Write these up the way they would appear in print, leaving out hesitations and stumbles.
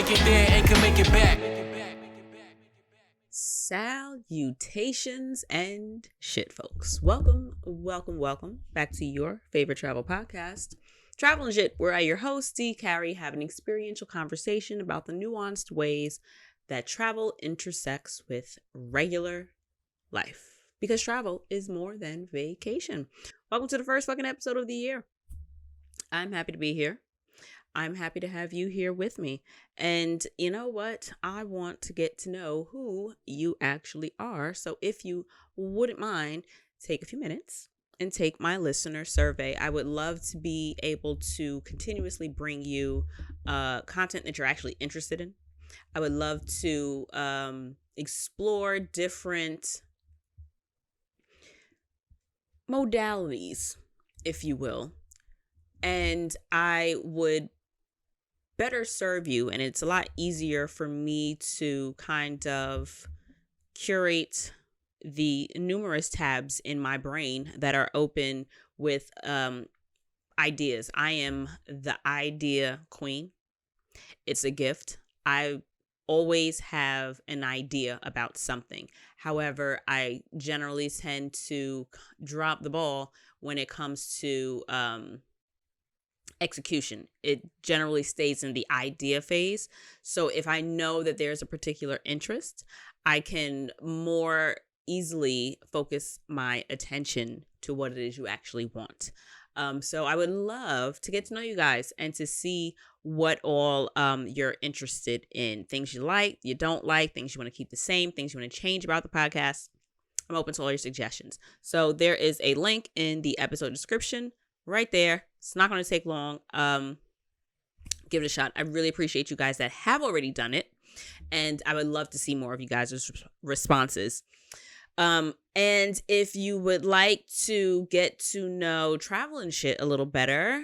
make it there and can make it back. Salutations and shit, folks. Welcome back to your favorite travel podcast, Travel and Shit, where I, your host, D. Carrie, have an experiential conversation about the nuanced ways that travel intersects with regular life. Because travel is more than vacation. Welcome to the first fucking episode of the year. I'm happy to be here. I'm happy to have you here with me. And you know what? I want to get to know who you actually are. So if you wouldn't mind, take a few minutes and take my listener survey. I would love to be able to continuously bring you content that you're actually interested in. I would love to explore different modalities, if you will. And I would better serve you, and it's a lot easier for me to kind of curate the numerous tabs in my brain that are open with ideas. I am the idea queen. It's a gift. I always have an idea about something. However, I generally tend to drop the ball when it comes to execution. It generally stays in the idea phase. So if I know that there's a particular interest, I can more easily focus my attention to what it is you actually want. So I would love to get to know you guys and to see what all you're interested in. Things you like, you don't like, things you want to keep the same, things you want to change about the podcast. I'm open to all your suggestions. So there is a link in the episode description right there. It's not going to take long. Give it a shot. I really appreciate you guys that have already done it. And I would love to see more of you guys' responses. And if you would like to get to know Travel and Shit a little better,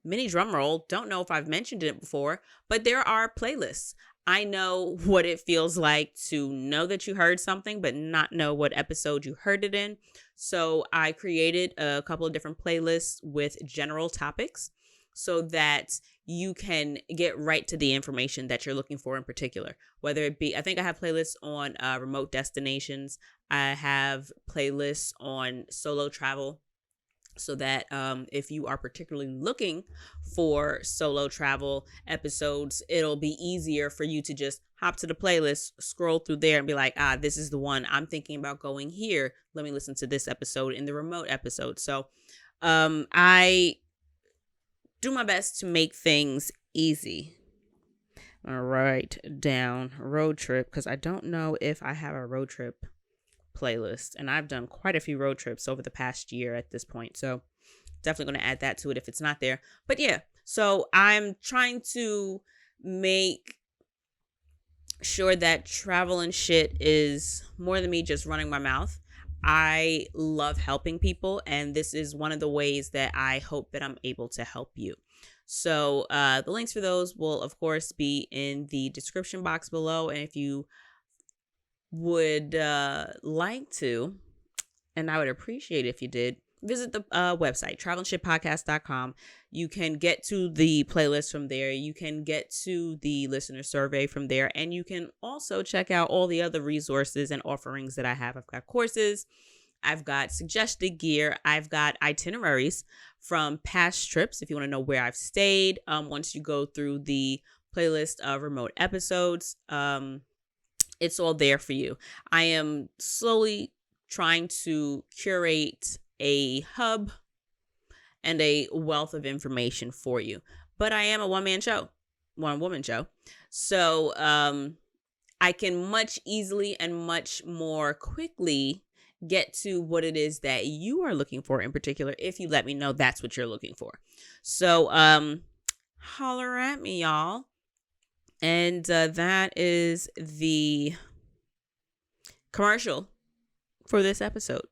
mini drum roll, don't know if I've mentioned it before, but there are playlists. I know what it feels like to know that you heard something, but not know what episode you heard it in. So I created a couple of different playlists with general topics so that you can get right to the information that you're looking for in particular. Whether it be, I think I have playlists on remote destinations. I have playlists on solo travel, so that if you are particularly looking for solo travel episodes, it'll be easier for you to just hop to the playlist, scroll through there and be like, this is the one. I'm thinking about going here. Let me listen to this episode in the remote episode. So I do my best to make things easy. I'm going to write down road trip because I don't know if I have a road trip playlist, and I've done quite a few road trips over the past year at this point, so definitely going to add that to it if it's not there. But yeah, so I'm trying to make sure that Travel and Shit is more than me just running my mouth. I love helping people, and this is one of the ways that I hope that I'm able to help you. So the links for those will of course be in the description box below, and if you would like to, and I would appreciate if you did, visit the website, travelandshitpodcast.com. You can get to the playlist from there. You can get to the listener survey from there. And you can also check out all the other resources and offerings that I have. I've got courses. I've got suggested gear. I've got itineraries from past trips if you want to know where I've stayed. Once you go through the playlist of remote episodes, it's all there for you. I am slowly trying to curate a hub and a wealth of information for you. But I am a one-woman show. So I can much easily and much more quickly get to what it is that you are looking for in particular if you let me know that's what you're looking for. So holler at me, y'all. And that is the commercial for this episode.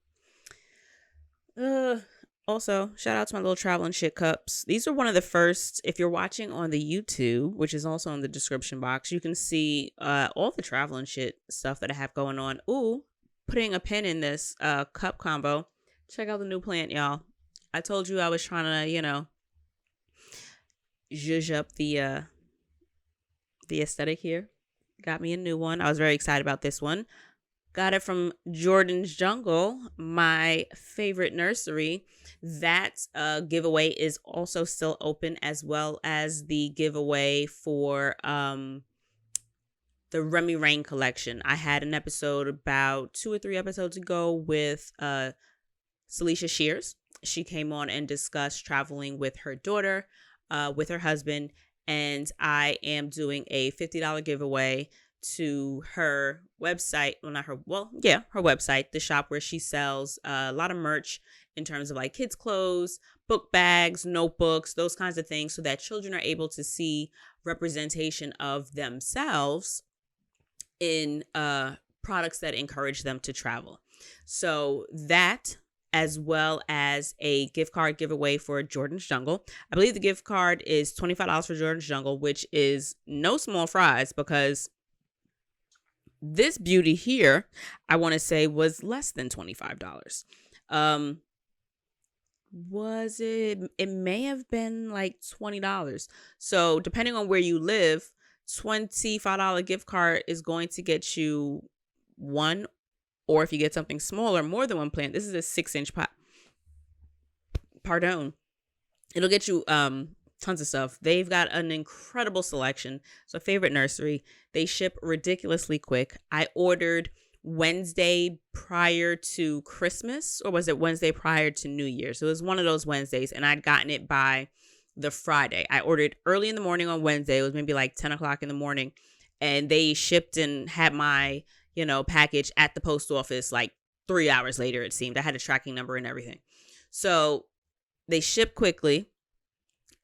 Also, shout out to my little Travel and Shit cups. These are one of the first, if you're watching on the YouTube, which is also in the description box, you can see all the Travel and Shit stuff that I have going on. Ooh, putting a pin in this cup combo. Check out the new plant, y'all. I told you I was trying to, zhuzh up the the aesthetic here. Got me a new one. I was very excited about this one. Got it from Jordan's Jungle, my favorite nursery. That giveaway is also still open, as well as the giveaway for the Remy Rain collection. I had an episode about 2 or 3 episodes ago with Celicia Shears. She came on and discussed traveling with her daughter, with her husband, and I am doing a $50 giveaway to her website. Well, not her. Well, yeah, her website, the shop where she sells a lot of merch in terms of like kids' clothes, book bags, notebooks, those kinds of things, so that children are able to see representation of themselves in products that encourage them to travel. So that, as well as a gift card giveaway for Jordan's Jungle. I believe the gift card is $25 for Jordan's Jungle, which is no small fries, because this beauty here, I want to say, was less than $25. Was it? It may have been like $20. So depending on where you live, $25 gift card is going to get you one, or if you get something smaller, more than one plant. This is a 6-inch pot. Pardon. It'll get you tons of stuff. They've got an incredible selection. So favorite nursery. They ship ridiculously quick. I ordered Wednesday prior to Christmas, or was it Wednesday prior to New Year's? So it was one of those Wednesdays, and I'd gotten it by the Friday. I ordered early in the morning on Wednesday. It was maybe like 10 o'clock in the morning, and they shipped and had my, package at the post office like 3 hours later, it seemed. I had a tracking number and everything. So they ship quickly,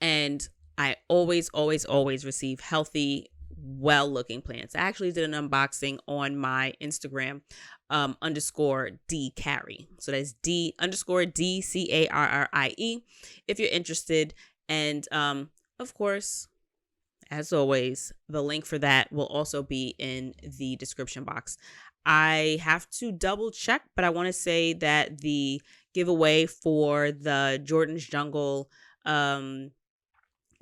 and I always receive healthy, well-looking plants. I actually did an unboxing on my Instagram, _D_Carrie. So that's D_DCARRIE if you're interested. And of course, as always, the link for that will also be in the description box. I have to double check, but I want to say that the giveaway for the Jordan's Jungle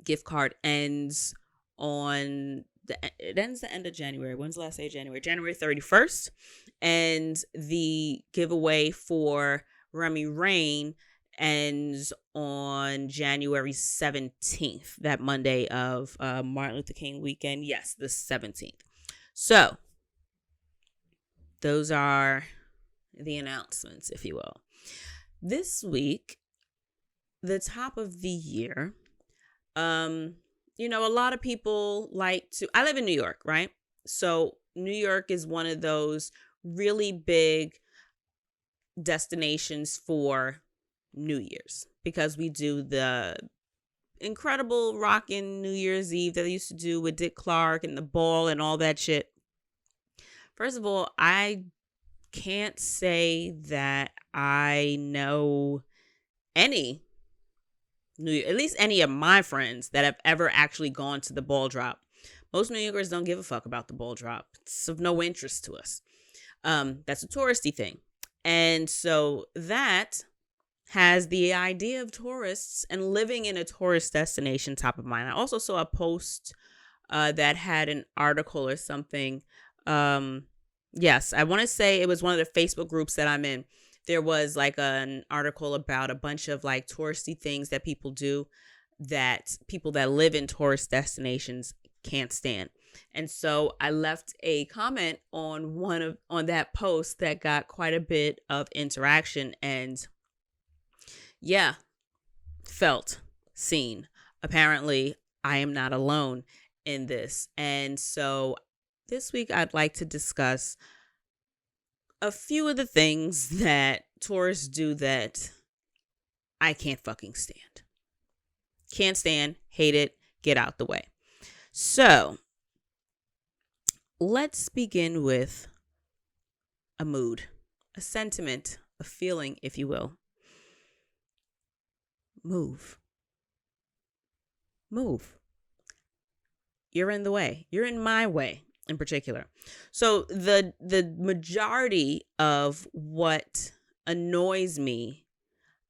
gift card ends it ends the end of January. When's the last day of January? January 31st. And the giveaway for Remy Rain ends on January 17th, that Monday of Martin Luther King weekend. Yes, the 17th. So those are the announcements, if you will. This week, the top of the year, a lot of people I live in New York, right? So New York is one of those really big destinations for New Year's, because we do the incredible rockin' New Year's Eve that they used to do with Dick Clark and the ball and all that shit. First of all, I can't say that I know any at least any of my friends that have ever actually gone to the ball drop. Most New Yorkers don't give a fuck about the ball drop. It's of no interest to us. That's a touristy thing. And so that has the idea of tourists and living in a tourist destination top of mind. I also saw a post that had an article or something. Yes, I want to say it was one of the Facebook groups that I'm in. There was like an article about a bunch of like touristy things that people do that people that live in tourist destinations can't stand. And so I left a comment on that post that got quite a bit of interaction, and yeah, felt seen. Apparently, I am not alone in this. And so this week I'd like to discuss a few of the things that tourists do that I can't fucking stand. Can't stand, hate it, get out the way. So let's begin with a mood, a sentiment, a feeling, if you will. Move. You're in the way. You're in my way in particular. So the majority of what annoys me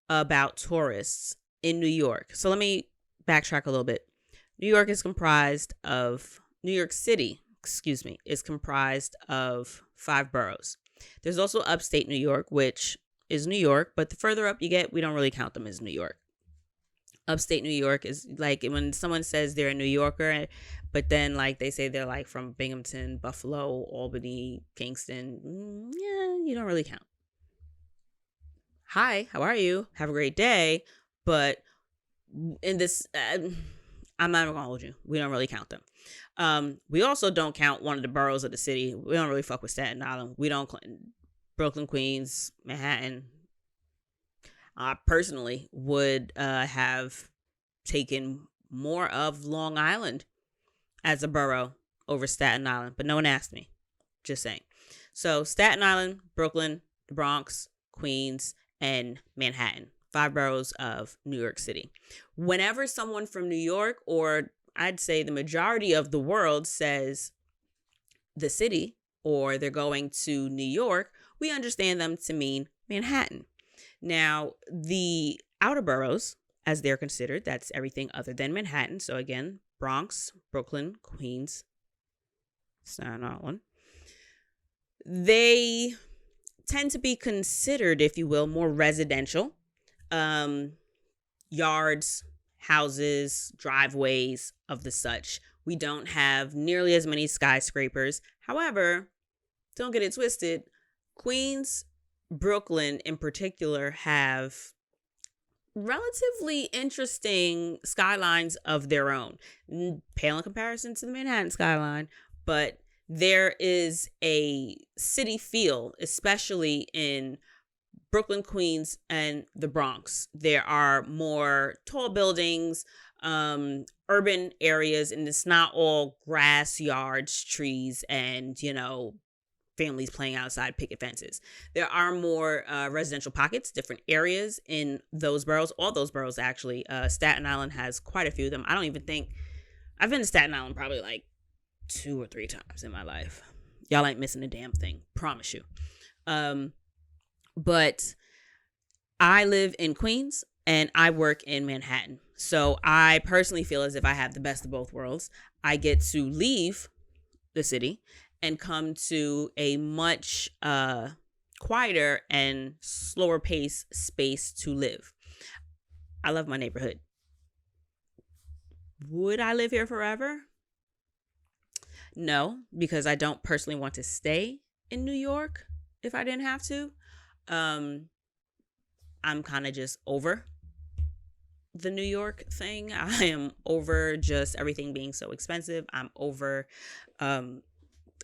about tourists in New York. So let me backtrack a little bit. New York is comprised of New York City, is comprised of 5 boroughs. There's also upstate New York, which is New York, but the further up you get, we don't really count them as New York. Upstate New York is like when someone says they're a New Yorker, but then like they say they're like from Binghamton, Buffalo, Albany, Kingston. Yeah, you don't really count. Hi, how are you? Have a great day. But in this, I'm not even gonna hold you. We don't really count them. We also don't count one of the boroughs of the city. We don't really fuck with Staten Island. We don't Brooklyn, Queens, Manhattan. I personally would have taken more of Long Island as a borough over Staten Island, but no one asked me. Just saying. So Staten Island, Brooklyn, the Bronx, Queens, and Manhattan. 5 boroughs of New York City. Whenever someone from New York, or I'd say the majority of the world, says the city or they're going to New York, we understand them to mean Manhattan. Now, the outer boroughs, as they're considered, that's everything other than Manhattan. So again, Bronx, Brooklyn, Queens, Staten Island. They tend to be considered, if you will, more residential. Yards, houses, driveways of the such. We don't have nearly as many skyscrapers. However, don't get it twisted, Queens, Brooklyn in particular have relatively interesting skylines of their own. Pale in comparison to the Manhattan skyline, but there is a city feel, especially in Brooklyn, Queens, and the Bronx. There are more tall buildings, urban areas, and it's not all grass yards, trees, and, families playing outside picket fences. There are more residential pockets, different areas in those boroughs, all those boroughs actually. Staten Island has quite a few of them. I don't even think, I've been to Staten Island probably like 2 or 3 times in my life. Y'all ain't missing a damn thing, promise you. But I live in Queens and I work in Manhattan. So I personally feel as if I have the best of both worlds. I get to leave the city and come to a much quieter and slower pace space to live. I love my neighborhood. Would I live here forever? No, because I don't personally want to stay in New York if I didn't have to. I'm kind of just over the New York thing. I am over just everything being so expensive. I'm over the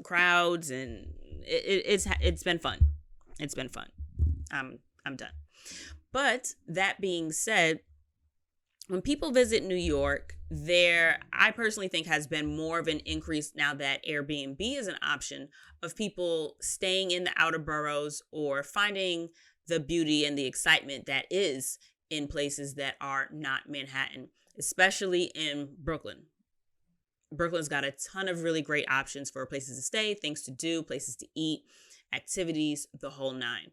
crowds, and it's been fun. It's been fun. I'm done. But that being said, when people visit New York, I personally think has been more of an increase now that Airbnb is an option of people staying in the outer boroughs or finding the beauty and the excitement that is in places that are not Manhattan, especially in Brooklyn. Brooklyn's got a ton of really great options for places to stay, things to do, places to eat, activities, the whole nine.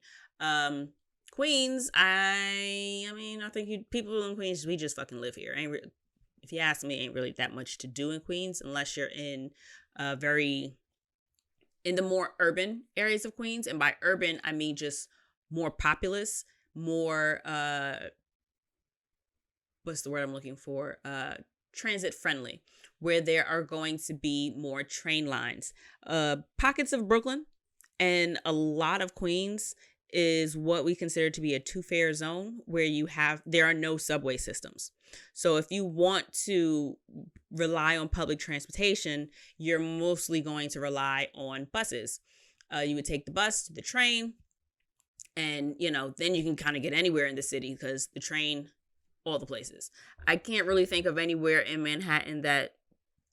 Queens, I think people in Queens, we just fucking live here. If you ask me, ain't really that much to do in Queens unless you're in in the more urban areas of Queens. And by urban, I mean just more populous, more, what's the word I'm looking for? Transit friendly, where there are going to be more train lines. Pockets of Brooklyn and a lot of Queens is what we consider to be a two-fare zone, where there are no subway systems. So if you want to rely on public transportation, you're mostly going to rely on buses. You would take the bus to the train, and then you can kind of get anywhere in the city because the train, all the places. I can't really think of anywhere in Manhattan that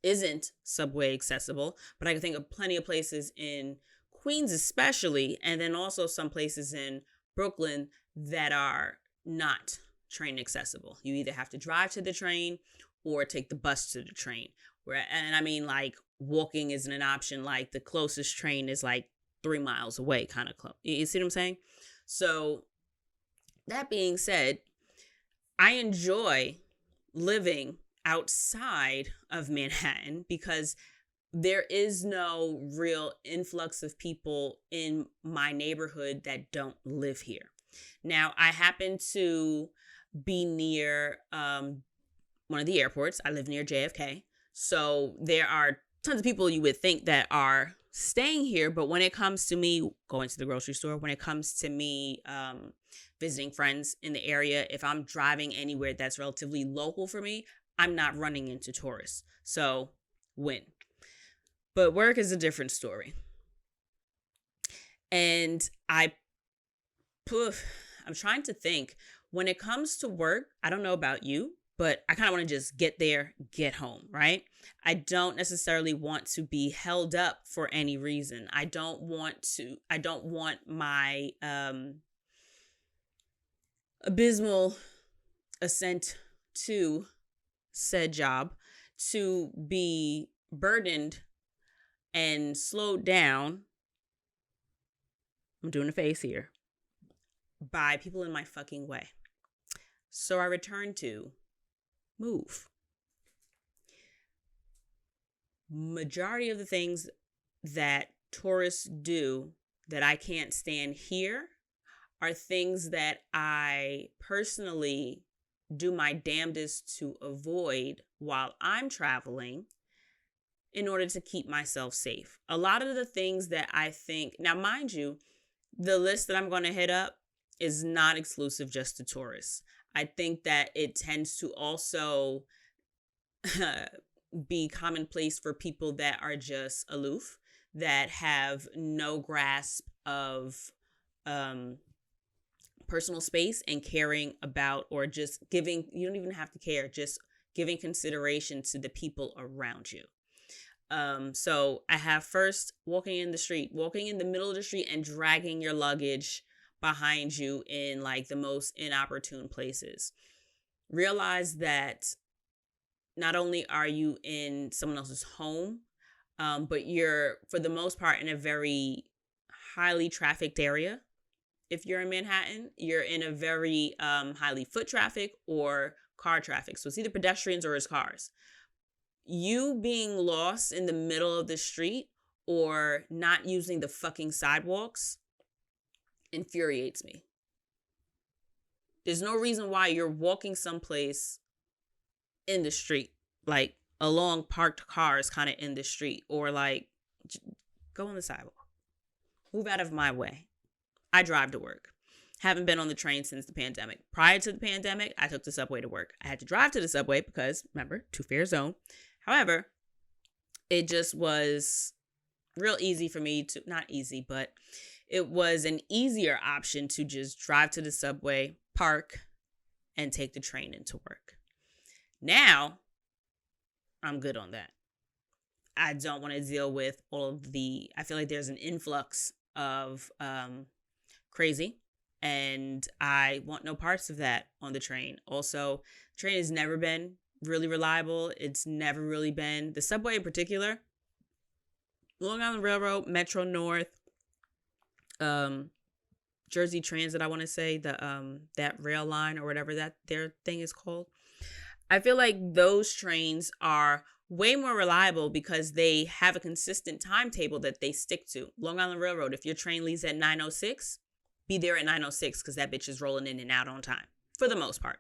isn't subway accessible, but I can think of plenty of places in Queens especially, and then also some places in Brooklyn that are not train accessible. You either have to drive to the train or take the bus to the train. And I mean, like, walking isn't an option. Like, the closest train is like 3 miles away, kind of close. You see what I'm saying? So that being said, I enjoy living outside of Manhattan because there is no real influx of people in my neighborhood that don't live here. Now, I happen to be near one of the airports. I live near JFK. So there are tons of people you would think that are staying here. But when it comes to me going to the grocery store, when it comes to me visiting friends in the area, if I'm driving anywhere that's relatively local for me, I'm not running into tourists. So win. But work is a different story. And I'm trying to think, when it comes to work, I don't know about you, but I kind of want to just get there, get home, right? I don't necessarily want to be held up for any reason. I don't want my abysmal ascent to said job to be burdened and slowed down. I'm doing a face here. By people in my fucking way. So I returned to move. Majority of the things that tourists do that I can't stand here are things that I personally do my damnedest to avoid while I'm traveling in order to keep myself safe. A lot of the things that I think, now mind you, the list that I'm going to hit up is not exclusive just to tourists. I think that it tends to also be commonplace for people that are just aloof, that have no grasp of personal space and caring about, or just giving, you don't even have to care, just giving consideration to the people around you. So I have first walking in the middle of the street and dragging your luggage behind you in like the most inopportune places. Realize that not only are you in someone else's home, but you're, for the most part, in a very highly trafficked area. If you're in Manhattan, you're in a very highly foot traffic or car traffic. So it's either pedestrians or it's cars. You being lost in the middle of the street or not using the fucking sidewalks infuriates me. There's no reason why you're walking someplace in the street, like along parked cars kind of in the street, or like go on the sidewalk. Move out of my way. I drive to work. Haven't been on the train since the pandemic. Prior to the pandemic, I took the subway to work. I had to drive to the subway because, remember, two-fare zone. However, it just was real easy for me to, not easy, but it was an easier option to just drive to the subway, park, and take the train into work. Now, I'm good on that. I don't want to deal with all of the, I feel like there's an influx of crazy, and I want no parts of that on the train. Also, the train has never been really reliable. It's never really been, the subway in particular, Long Island Railroad, Metro North, Jersey Transit, I want to say, the that rail line or whatever that their thing is called. I feel like those trains are way more reliable because they have a consistent timetable that they stick to. Long Island Railroad, if your train leaves at 9:06, be there at 9:06 because that bitch is rolling in and out on time for the most part.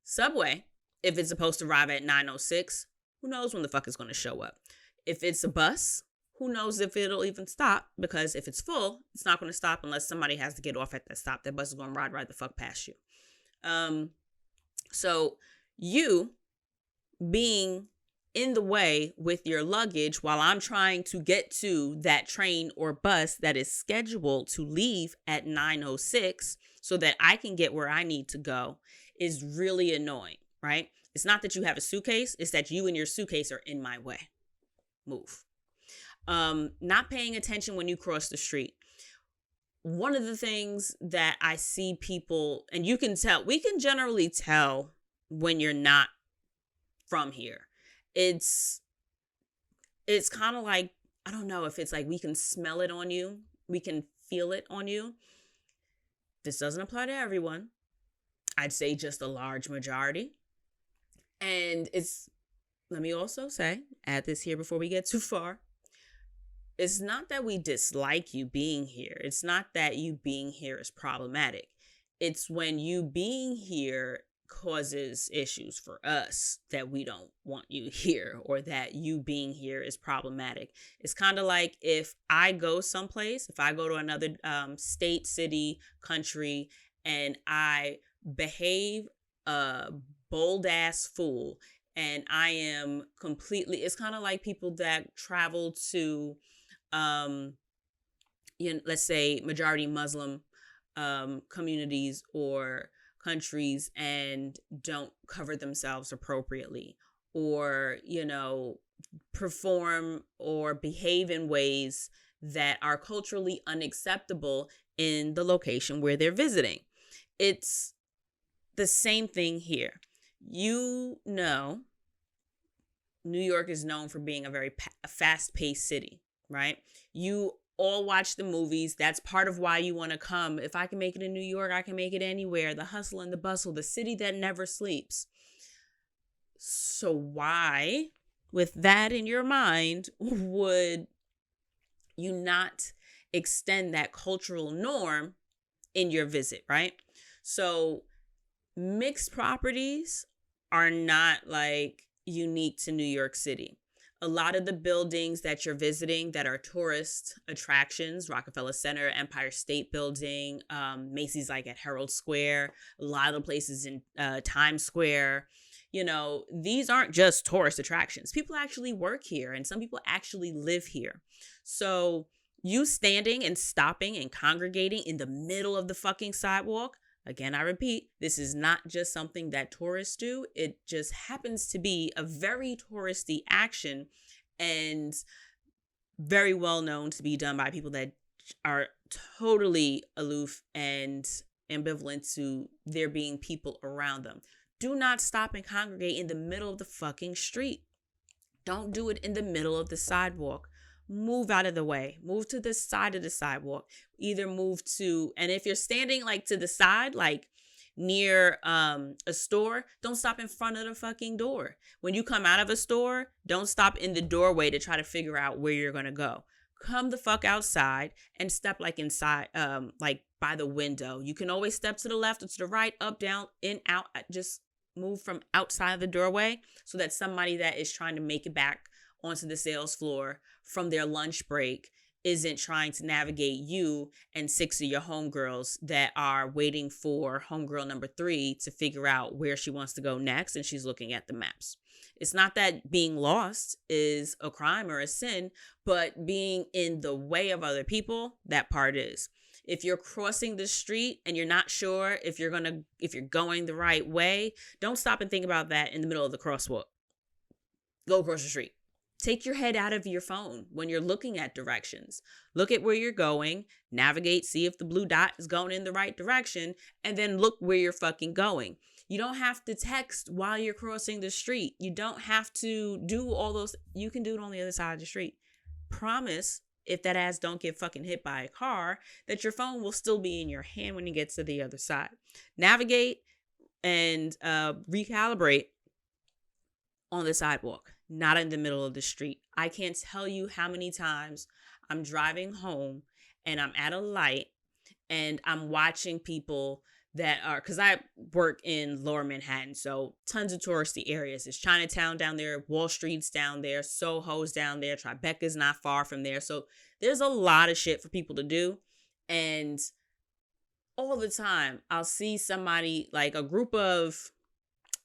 Subway, if it's supposed to arrive at 9:06, who knows when the fuck it's going to show up. If it's a bus, who knows if it'll even stop, because if it's full, it's not going to stop unless somebody has to get off at that stop. That bus is going to ride right the fuck past you. So you being in the way with your luggage while I'm trying to get to that train or bus that is scheduled to leave at 9:06 so that I can get where I need to go is really annoying, right? It's not that you have a suitcase, it's that you and your suitcase are in my way. Move. Not paying attention when you cross the street. One of the things that I see people, and you can tell, we can generally tell when you're not from here. It's kind of like, I don't know if it's like we can smell it on you. We can feel it on you. This doesn't apply to everyone. I'd say just a large majority. And it's let me also say, add this here before we get too far. It's not that we dislike you being here. It's not that you being here is problematic. It's when you being here causes issues for us that we don't want you here, or that you being here is problematic. It's kind of like if I go someplace, if I go to another state, city, country, and I behave a bold ass fool, and I am completely, it's kind of like people that travel to let's say majority Muslim communities or countries and don't cover themselves appropriately, or perform or behave in ways that are culturally unacceptable in the location where they're visiting. It's the same thing here. New York is known for being a very fast-paced city, right? You all watch the movies. That's part of why you want to come. If I can make it in New York, I can make it anywhere. The hustle and the bustle, the city that never sleeps. So why, with that in your mind, would you not extend that cultural norm in your visit, right? So mixed properties are not like unique to New York City. A lot of the buildings that you're visiting that are tourist attractions, Rockefeller Center, Empire State Building, Macy's like at Herald Square, a lot of the places in Times Square, these aren't just tourist attractions. People actually work here and some people actually live here. So you standing and stopping and congregating in the middle of the fucking sidewalk, again, I repeat, this is not just something that tourists do. It just happens to be a very touristy action and very well known to be done by people that are totally aloof and ambivalent to there being people around them. Do not stop and congregate in the middle of the fucking street. Don't do it in the middle of the sidewalk. Move out of the way. Move to the side of the sidewalk. Either move to, and if you're standing like to the side, like near a store, don't stop in front of the fucking door. When you come out of a store, don't stop in the doorway to try to figure out where you're going to go. Come the fuck outside and step like inside, like by the window. You can always step to the left or to the right, up, down, in, out. Just move from outside of the doorway so that somebody that is trying to make it back onto the sales floor from their lunch break isn't trying to navigate you and 6 of your homegirls that are waiting for homegirl number 3 to figure out where she wants to go next, and she's looking at the maps. It's not that being lost is a crime or a sin, but being in the way of other people, that part is. If you're crossing the street and you're not sure if you're going the right way, don't stop and think about that in the middle of the crosswalk. Go across the street. Take your head out of your phone when you're looking at directions. Look at where you're going, navigate, see if the blue dot is going in the right direction, and then look where you're fucking going. You don't have to text while you're crossing the street. You don't have to do all those. You can do it on the other side of the street. Promise, if that ass don't get fucking hit by a car, that your phone will still be in your hand when you get to the other side. Navigate and recalibrate on the sidewalk, not in the middle of the street. I can't tell you how many times I'm driving home and I'm at a light and I'm watching people that are, because I work in Lower Manhattan, so tons of touristy areas. There's Chinatown down there, Wall Street's down there, Soho's down there, Tribeca's not far from there. So there's a lot of shit for people to do. And all the time, I'll see somebody, like a group of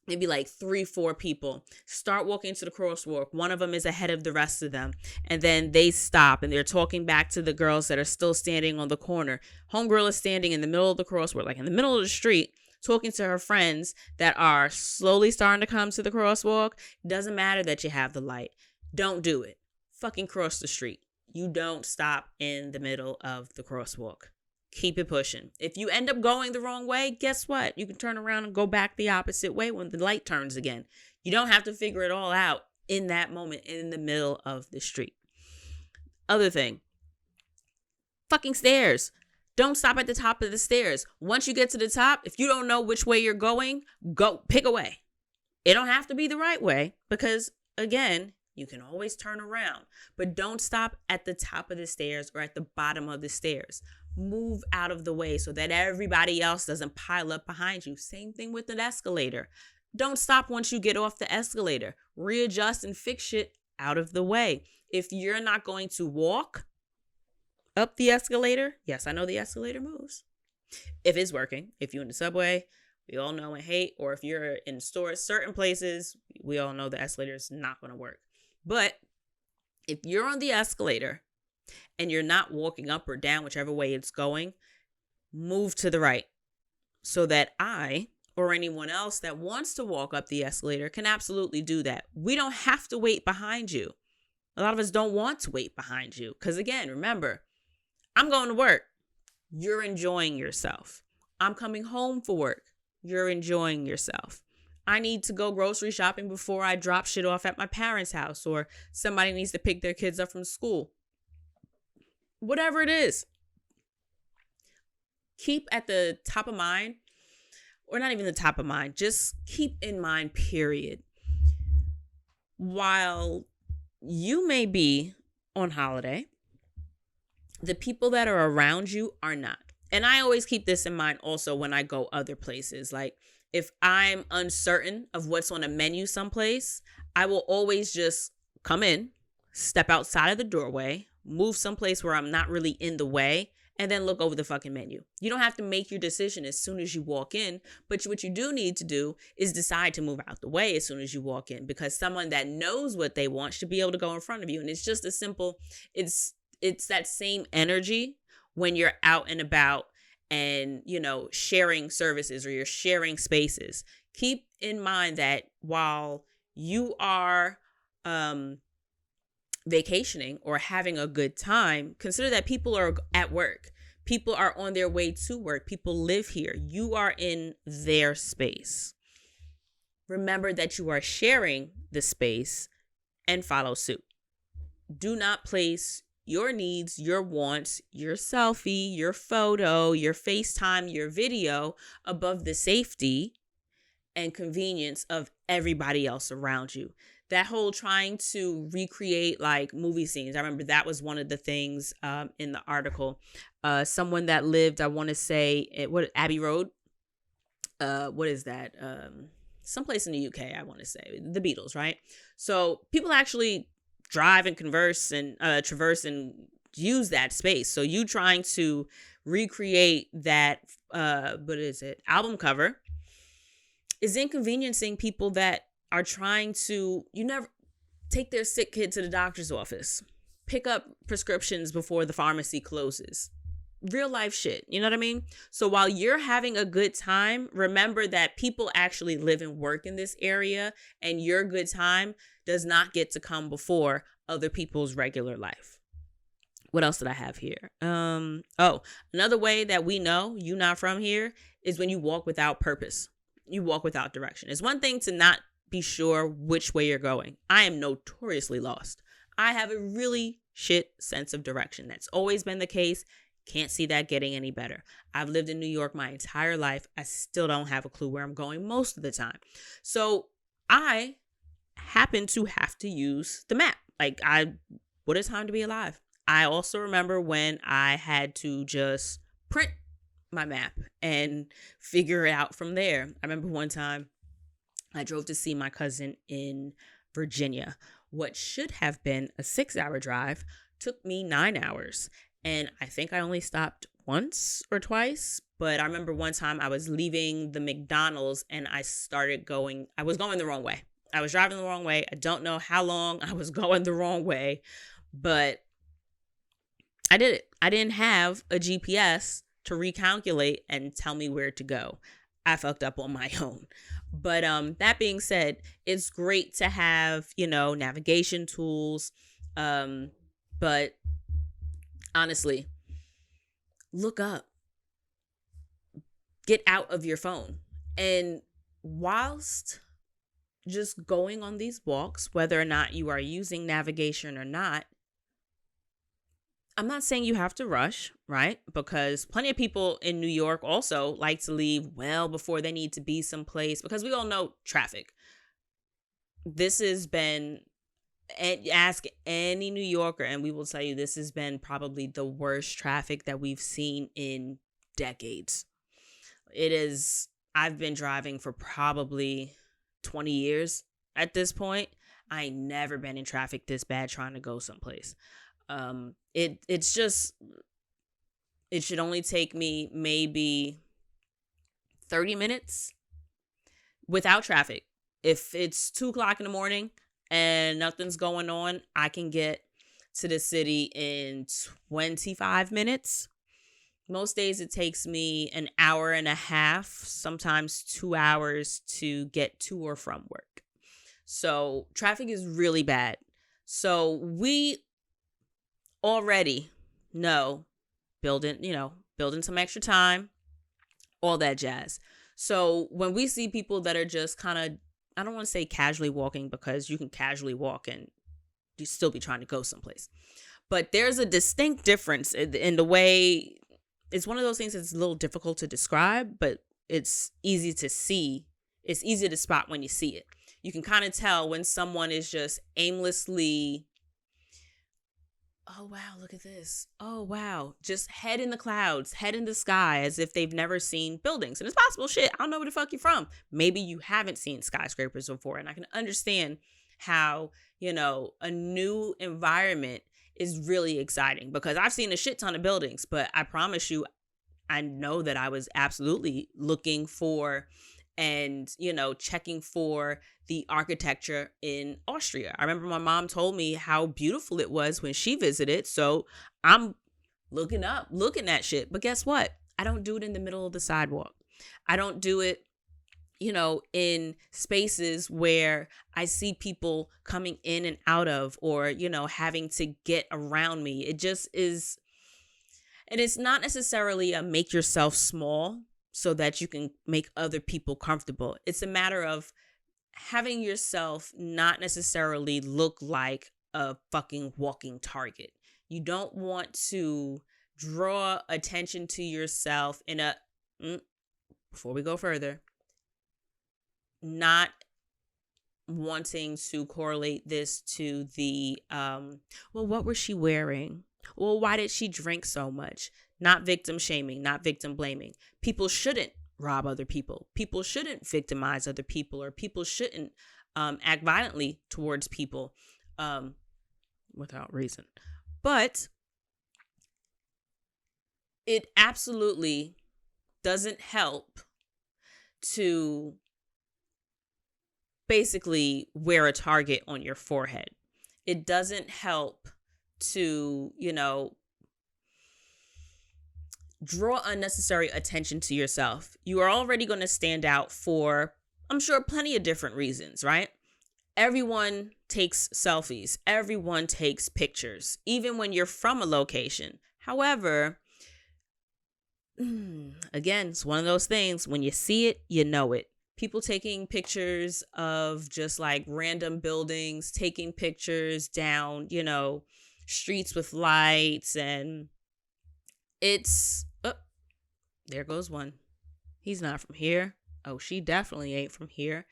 maybe like 3-4 people start walking to the crosswalk. One of them is ahead of the rest of them. And then they stop and they're talking back to the girls that are still standing on the corner. Homegirl is standing in the middle of the crosswalk, like in the middle of the street, talking to her friends that are slowly starting to come to the crosswalk. Doesn't matter that you have the light. Don't do it. Fucking cross the street. You don't stop in the middle of the crosswalk. Keep it pushing. If you end up going the wrong way, guess what? You can turn around and go back the opposite way when the light turns again. You don't have to figure it all out in that moment in the middle of the street. Other thing, fucking stairs. Don't stop at the top of the stairs. Once you get to the top, if you don't know which way you're going, go pick a way. It don't have to be the right way, because again, you can always turn around, but don't stop at the top of the stairs or at the bottom of the stairs. Move out of the way so that everybody else doesn't pile up behind you. Same thing with an escalator. Don't stop once you get off the escalator. Readjust and fix shit out of the way. If you're not going to walk up the escalator, yes, I know the escalator moves. If it's working, if you're in the subway, we all know and hate, or if you're in stores, certain places, we all know the escalator is not going to work. But if you're on the escalator and you're not walking up or down, whichever way it's going, move to the right so that I or anyone else that wants to walk up the escalator can absolutely do that. We don't have to wait behind you. A lot of us don't want to wait behind you because, again, remember, I'm going to work. You're enjoying yourself. I'm coming home for work. You're enjoying yourself. I need to go grocery shopping before I drop shit off at my parents' house, or somebody needs to pick their kids up from school. Whatever it is, keep at the top of mind, or not even the top of mind, just keep in mind, period. While you may be on holiday, the people that are around you are not. And I always keep this in mind also when I go other places. Like if I'm uncertain of what's on a menu someplace, I will always just come in, step outside of the doorway, move someplace where I'm not really in the way, and then look over the fucking menu. You don't have to make your decision as soon as you walk in, but what you do need to do is decide to move out the way as soon as you walk in, because someone that knows what they want should be able to go in front of you. And it's just as simple. It's that same energy when you're out and about and, sharing services or you're sharing spaces. Keep in mind that while you are vacationing or having a good time, consider that people are at work. People are on their way to work. People live here. You are in their space. Remember that you are sharing the space and follow suit. Do not place your needs, your wants, your selfie, your photo, your FaceTime, your video above the safety and convenience of everybody else around you. That whole trying to recreate like movie scenes. I remember that was one of the things in the article. Someone that lived, I want to say, Abbey Road. What is that? Someplace in the UK, I want to say. The Beatles, right? So people actually drive and converse and traverse and use that space. So you trying to recreate that, album cover is inconveniencing people that are trying to, never take their sick kid to the doctor's office, pick up prescriptions before the pharmacy closes. Real life shit. You know what I mean? So while you're having a good time, remember that people actually live and work in this area, and your good time does not get to come before other people's regular life. What else did I have here? Another way that we know you not from here is when you walk without purpose. You walk without direction. It's one thing to not be sure which way you're going. I am notoriously lost. I have a really shit sense of direction. That's always been the case. Can't see that getting any better. I've lived in New York my entire life. I still don't have a clue where I'm going most of the time. So I happen to have to use the map. What a time to be alive. I also remember when I had to just print my map and figure it out from there. I remember one time I drove to see my cousin in Virginia. What should have been a 6-hour drive took me 9 hours. And I think I only stopped once or twice. But I remember one time I was leaving the McDonald's and I was going the wrong way. I was driving the wrong way. I don't know how long I was going the wrong way, but I did it. I didn't have a GPS to recalculate and tell me where to go. I fucked up on my own. But that being said, it's great to have, navigation tools. But honestly, look up. Get out of your phone. And whilst just going on these walks, whether or not you are using navigation or not, I'm not saying you have to rush, right? Because plenty of people in New York also like to leave well before they need to be someplace, because we all know traffic. this has been, and ask any New Yorker and we will tell you this has been probably the worst traffic that we've seen in decades. It is, I've been driving for probably 20 years at this point. I ain't never been in traffic this bad trying to go someplace. It's just, it should only take me maybe 30 minutes without traffic. If it's 2:00 in the morning and nothing's going on, I can get to the city in 25 minutes. Most days it takes me an hour and a half, sometimes 2 hours to get to or from work. So traffic is really bad. So we already know building some extra time, all that jazz. So when we see people that are just kind of, I don't want to say casually walking because you can casually walk and you still be trying to go someplace. But there's a distinct difference in the way, it's one of those things that's a little difficult to describe, but it's easy to see. It's easy to spot when you see it. You can kind of tell when someone is just aimlessly, oh, wow, look at this. Oh, wow. Just head in the clouds, head in the sky, as if they've never seen buildings. And it's possible, shit, I don't know where the fuck you're from. Maybe you haven't seen skyscrapers before. And I can understand how, a new environment is really exciting because I've seen a shit ton of buildings. But I promise you, I know that I was absolutely looking for and, checking for the architecture in Austria. I remember my mom told me how beautiful it was when she visited. So I'm looking at shit. But guess what? I don't do it in the middle of the sidewalk. I don't do it, in spaces where I see people coming in and out of or, having to get around me. It just is. And it's not necessarily a make yourself small so that you can make other people comfortable. It's a matter of having yourself not necessarily look like a fucking walking target. You don't want to draw attention to yourself in a, before we go further, not wanting to correlate this to the, well, what was she wearing? Well, why did she drink so much? Not victim shaming, not victim blaming. People shouldn't rob other people. People shouldn't victimize other people, or people shouldn't act violently towards people without reason. But it absolutely doesn't help to basically wear a target on your forehead. It doesn't help to, draw unnecessary attention to yourself. You are already going to stand out for, I'm sure, plenty of different reasons, right? Everyone takes selfies. Everyone takes pictures, even when you're from a location. However, again, it's one of those things. When you see it, you know it. People taking pictures of just like random buildings, taking pictures down, streets with lights, and it's, there goes one. He's not from here. Oh, she definitely ain't from here.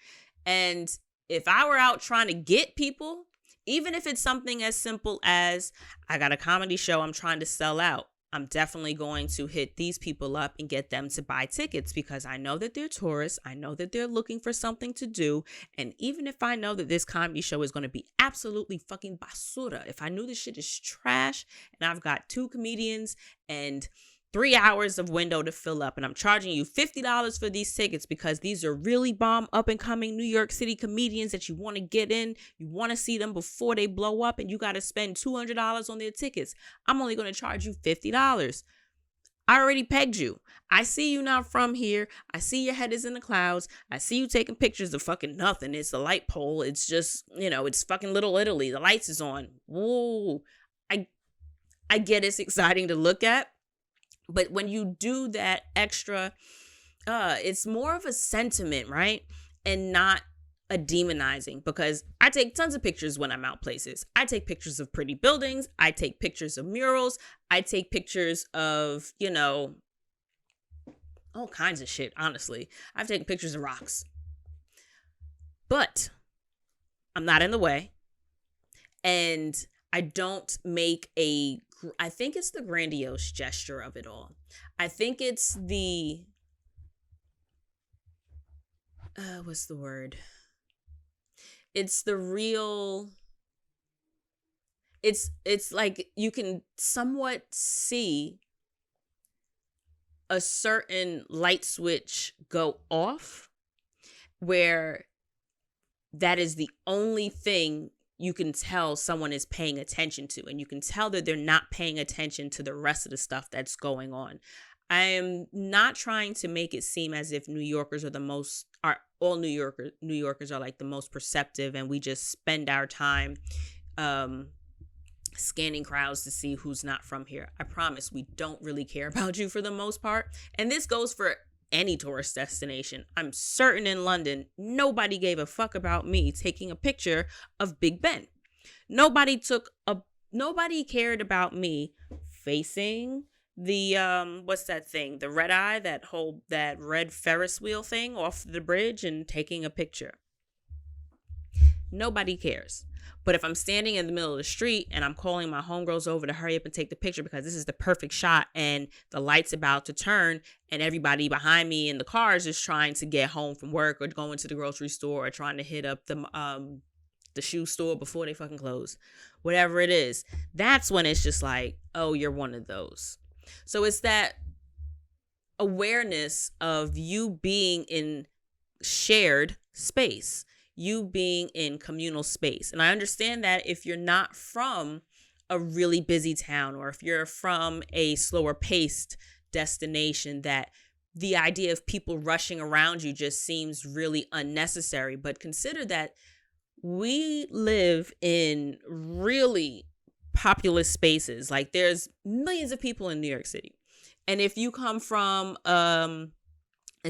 And if I were out trying to get people, even if it's something as simple as I got a comedy show I'm trying to sell out, I'm definitely going to hit these people up and get them to buy tickets because I know that they're tourists. I know that they're looking for something to do. And even if I know that this comedy show is going to be absolutely fucking basura, if I knew this shit is trash and I've got 2 comedians and 3 hours of window to fill up and I'm charging you $50 for these tickets because these are really bomb up and coming New York City comedians that you want to get in, you want to see them before they blow up, and you got to spend $200 on their tickets. I'm only going to charge you $50. I already pegged you. I see you not from here. I see your head is in the clouds. I see you taking pictures of fucking nothing. It's the light pole. It's just, it's fucking Little Italy. The lights is on. Whoa. I get it's exciting to look at. But when you do that extra, it's more of a sentiment, right? And not a demonizing, because I take tons of pictures when I'm out places. I take pictures of pretty buildings. I take pictures of murals. I take pictures of, all kinds of shit, honestly. I've taken pictures of rocks. But I'm not in the way. And I don't make I think it's the grandiose gesture of it all. I think it's what's the word? It's the real, it's like you can somewhat see a certain light switch go off where that is the only thing you can tell someone is paying attention to, and you can tell that they're not paying attention to the rest of the stuff that's going on. I am not trying to make it seem as if New Yorkers are all New Yorkers are like the most perceptive, and we just spend our time scanning crowds to see who's not from here. I promise we don't really care about you for the most part. And this goes for any tourist destination. I'm certain in London, nobody gave a fuck about me taking a picture of Big Ben. Nobody cared about me facing the what's that thing? The red eye, that red Ferris wheel thing off the bridge and taking a picture. Nobody cares. But if I'm standing in the middle of the street and I'm calling my homegirls over to hurry up and take the picture because this is the perfect shot and the light's about to turn and everybody behind me in the cars is trying to get home from work or going to the grocery store or trying to hit up the shoe store before they fucking close, whatever it is, that's when it's just like, oh, you're one of those. So it's that awareness of you being in shared space, you being in communal space. And I understand that if you're not from a really busy town or if you're from a slower paced destination, that the idea of people rushing around you just seems really unnecessary. But consider that we live in really populous spaces. Like there's millions of people in New York City. And if you come from a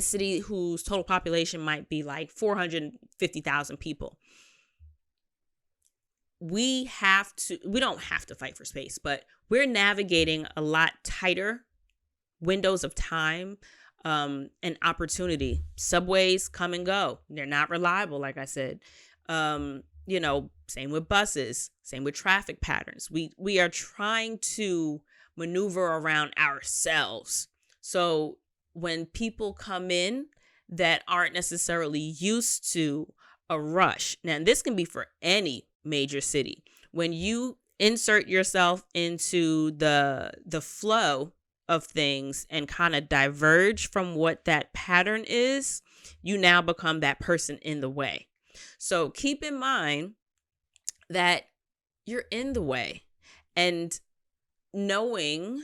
city whose total population might be like 450,000 people, we don't have to fight for space, but we're navigating a lot tighter windows of time and opportunity. Subways come and go. They're not reliable, like I said. Same with buses, same with traffic patterns. We are trying to maneuver around ourselves. So when people come in that aren't necessarily used to a rush, now this can be for any major city, when you insert yourself into the flow of things and kind of diverge from what that pattern is, you now become that person in the way. So keep in mind that you're in the way, and knowing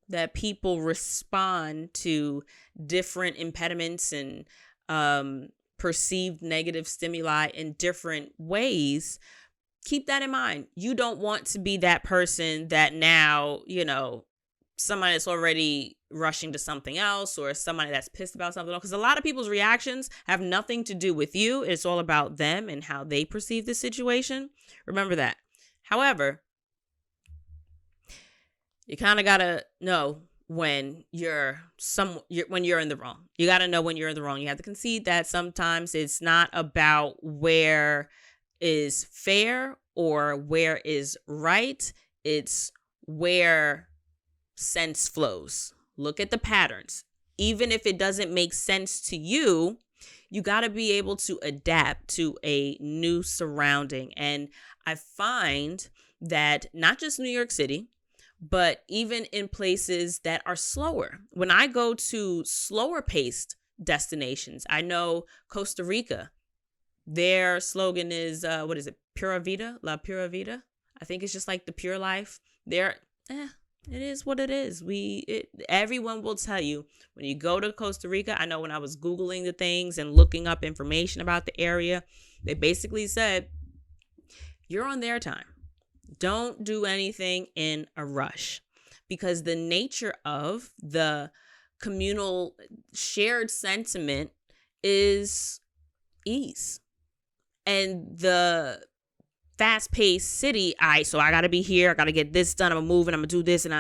that people respond to different impediments and perceived negative stimuli in different ways. Keep that in mind. You don't want to be that person that now, somebody that's already rushing to something else or somebody that's pissed about something else. Because a lot of people's reactions have nothing to do with you. It's all about them and how they perceive the situation. Remember that. However, you kind of got to know when you're in the wrong. You got to know when you're in the wrong. You have to concede that sometimes it's not about where is fair or where is right. It's where sense flows. Look at the patterns. Even if it doesn't make sense to you, you got to be able to adapt to a new surrounding. And I find that not just New York City, but even in places that are slower. When I go to slower paced destinations, I know Costa Rica, their slogan is, what is it? Pura Vida, La Pura Vida. I think it's just like the pure life. It is what it is. Everyone will tell you when you go to Costa Rica. I know when I was Googling the things and looking up information about the area, they basically said, you're on their time. Don't do anything in a rush, because the nature of the communal shared sentiment is ease. And the fast-paced city, so I got to be here, I got to get this done, I'm going to move and I'm going to do this, and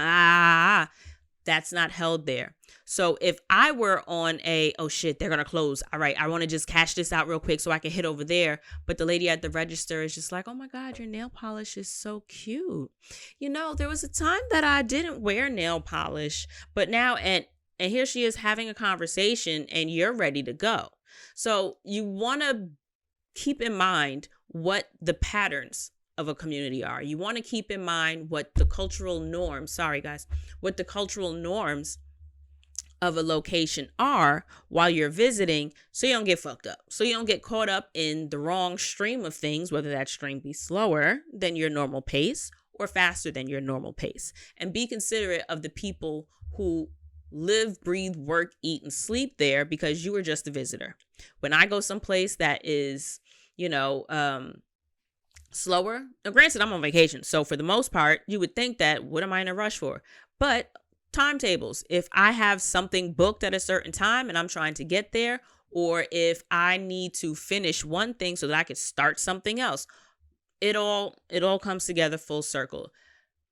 That's not held there. So if I were on oh shit, they're going to close. All right, I want to just cash this out real quick so I can hit over there. But the lady at the register is just like, oh my God, your nail polish is so cute. There was a time that I didn't wear nail polish, but now, and here she is having a conversation and you're ready to go. So you want to keep in mind what the patterns of a community are. You want to keep in mind what the cultural norms, what the cultural norms of a location are while you're visiting, so you don't get fucked up. So you don't get caught up in the wrong stream of things, whether that stream be slower than your normal pace or faster than your normal pace. And be considerate of the people who live, breathe, work, eat, and sleep there, because you are just a visitor. When I go someplace that is, slower. Now, granted, I'm on vacation, so for the most part, you would think that, what am I in a rush for? But timetables, if I have something booked at a certain time and I'm trying to get there, or if I need to finish one thing so that I could start something else, it all comes together full circle.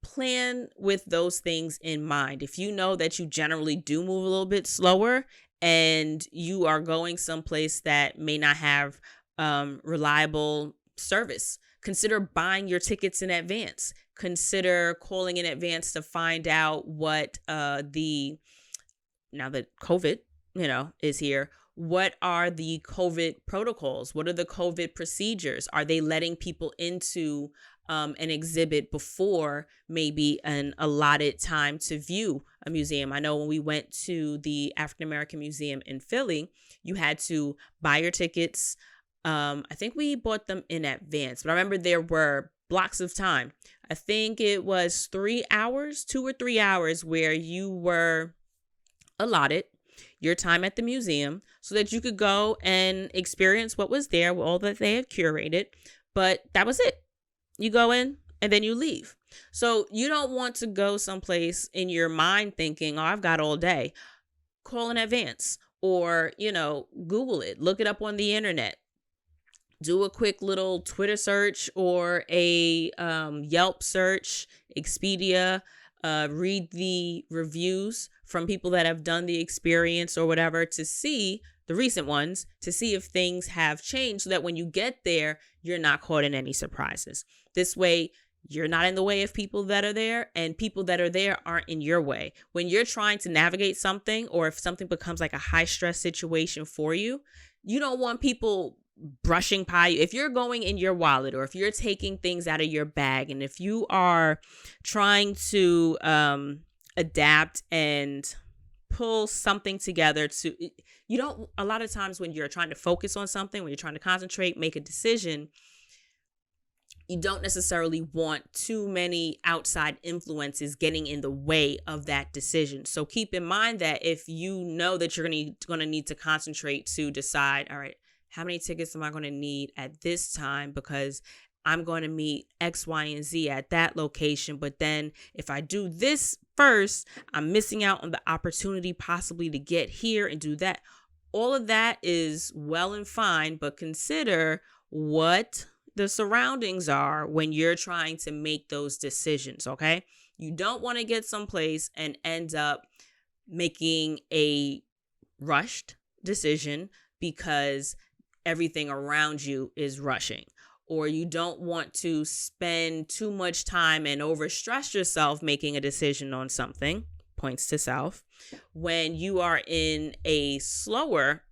Plan with those things in mind. If you know that you generally do move a little bit slower and you are going someplace that may not have reliable service, consider buying your tickets in advance. Consider calling in advance to find out what now that COVID, is here, what are the COVID protocols? What are the COVID procedures? Are they letting people into an exhibit before maybe an allotted time to view a museum? I know when we went to the African American Museum in Philly, you had to buy your tickets. I think we bought them in advance, but I remember there were blocks of time. I think it was 3 hours, 2 or 3 hours, where you were allotted your time at the museum so that you could go and experience what was there, all that they had curated. But that was it. You go in and then you leave. So you don't want to go someplace in your mind thinking, oh, I've got all day. Call in advance, or, Google it, look it up on the internet. Do a quick little Twitter search or a Yelp search, Expedia, read the reviews from people that have done the experience or whatever, to see the recent ones, to see if things have changed, so that when you get there, you're not caught in any surprises. This way, you're not in the way of people that are there, and people that are there aren't in your way. When you're trying to navigate something, or if something becomes like a high stress situation for you, you don't want people brushing by you. If you're going in your wallet, or if you're taking things out of your bag, and if you are trying to adapt and pull something together a lot of times when you're trying to focus on something, when you're trying to concentrate, make a decision, you don't necessarily want too many outside influences getting in the way of that decision. So keep in mind that if you know that you're going to need to concentrate to decide, all right, how many tickets am I going to need at this time, because I'm going to meet X, Y, and Z at that location. But then if I do this first, I'm missing out on the opportunity possibly to get here and do that. All of that is well and fine, but consider what the surroundings are when you're trying to make those decisions, okay? You don't want to get someplace and end up making a rushed decision because everything around you is rushing. Or you don't want to spend too much time and overstress yourself making a decision on something, points to self, when you are in a slower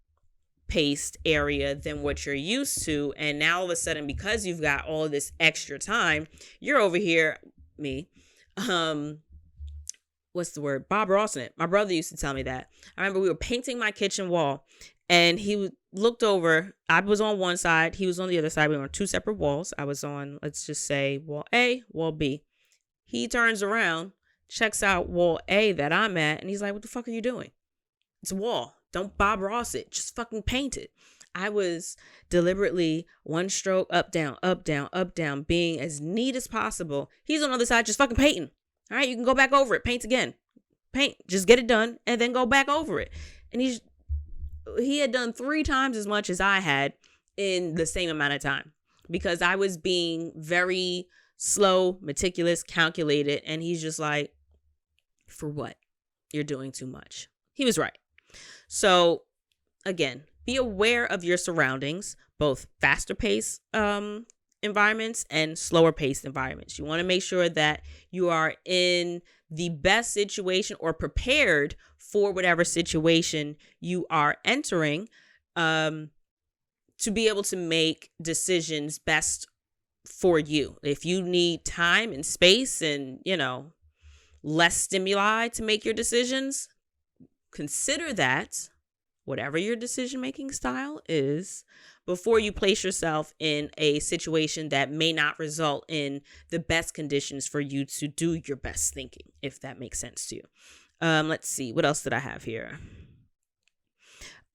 paced area than what you're used to. And now all of a sudden, because you've got all this extra time, you're over here, what's the word? Bob Rossing it. My brother used to tell me that. I remember we were painting my kitchen wall, and he looked over. I was on one side. He was on the other side. We were on two separate walls. I was on, let's just say, wall A, wall B. He turns around, checks out wall A that I'm at, and he's like, what the fuck are you doing? It's a wall. Don't Bob Ross it. Just fucking paint it. I was deliberately one stroke, up, down, up, down, up, down, being as neat as possible. He's on the other side, just fucking painting. All right, you can go back over it. Paint again. Paint. Just get it done and then go back over it. And he had done 3 times as much as I had in the same amount of time, because I was being very slow, meticulous, calculated. And he's just like, for what? you're doing too much. He was right. So again, be aware of your surroundings, both faster paced environments and slower paced environments. You want to make sure that you are in the best situation or prepared for whatever situation you are entering, to be able to make decisions best for you. If you need time and space and, less stimuli to make your decisions, consider that, whatever your decision-making style is, before you place yourself in a situation that may not result in the best conditions for you to do your best thinking, if that makes sense to you. Let's see. What else did I have here?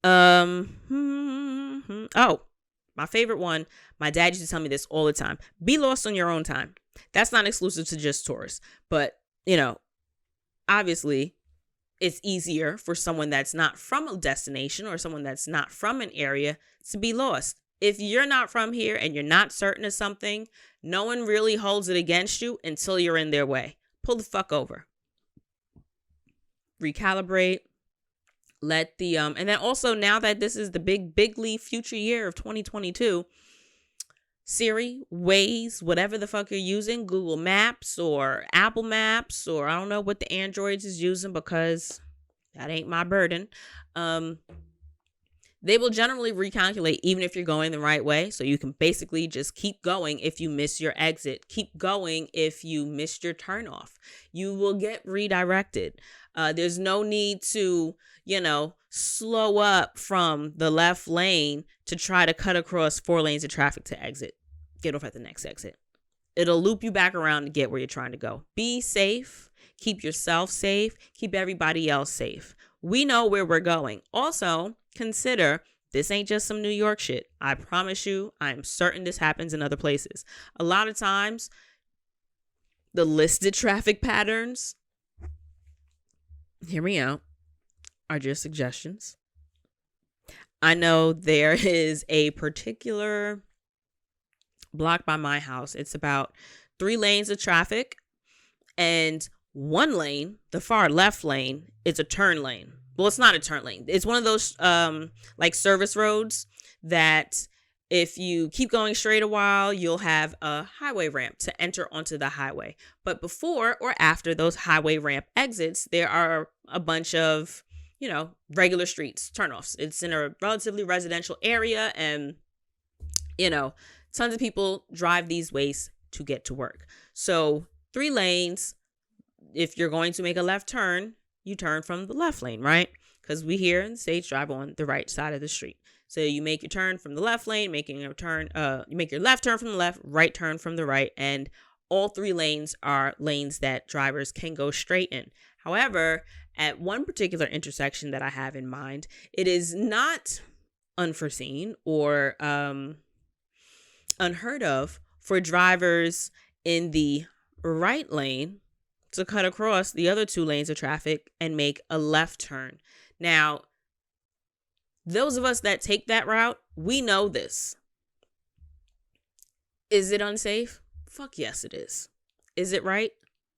Oh, my favorite one. My dad used to tell me this all the time. Be lost on your own time. That's not exclusive to just tourists, but, obviously it's easier for someone that's not from a destination or someone that's not from an area to be lost. If you're not from here and you're not certain of something, no one really holds it against you until you're in their way. Pull the fuck over. Recalibrate. Let the, and then also, now that this is the big leaf future year of 2022, Siri, Waze, whatever the fuck you're using, Google Maps or Apple Maps, or I don't know what the Androids is using because that ain't my burden. They will generally recalculate even if you're going the right way. So you can basically just keep going if you miss your exit. Keep going if you missed your turn off. You will get redirected. There's no need to, slow up from the left lane to try to cut across 4 lanes of traffic to exit. Get off at the next exit. It'll loop you back around to get where you're trying to go. Be safe. Keep yourself safe. Keep everybody else safe. We know where we're going. Also, consider this ain't just some New York shit. I promise you, I'm certain this happens in other places. A lot of times, the listed traffic patterns, hear me out, are just suggestions. I know there is a particular block by my house. It's about 3 lanes of traffic, and 1 lane, the far left lane, is a turn lane. Well, it's not a turn lane. It's one of those like service roads that if you keep going straight a while, you'll have a highway ramp to enter onto the highway. But before or after those highway ramp exits, there are a bunch of, regular streets, turnoffs. It's in a relatively residential area, and, tons of people drive these ways to get to work. So 3 lanes. If you're going to make a left turn, you turn from the left lane, right? Because we here in the States drive on the right side of the street. So you make your turn from the left lane, you make your left turn from the left, right turn from the right, and all 3 lanes are lanes that drivers can go straight in. However, at one particular intersection that I have in mind, it is not unforeseen or unheard of for drivers in the right lane to cut across the other 2 lanes of traffic and make a left turn. Now, those of us that take that route, we know this. Is it unsafe? Fuck yes, it is. Is it right?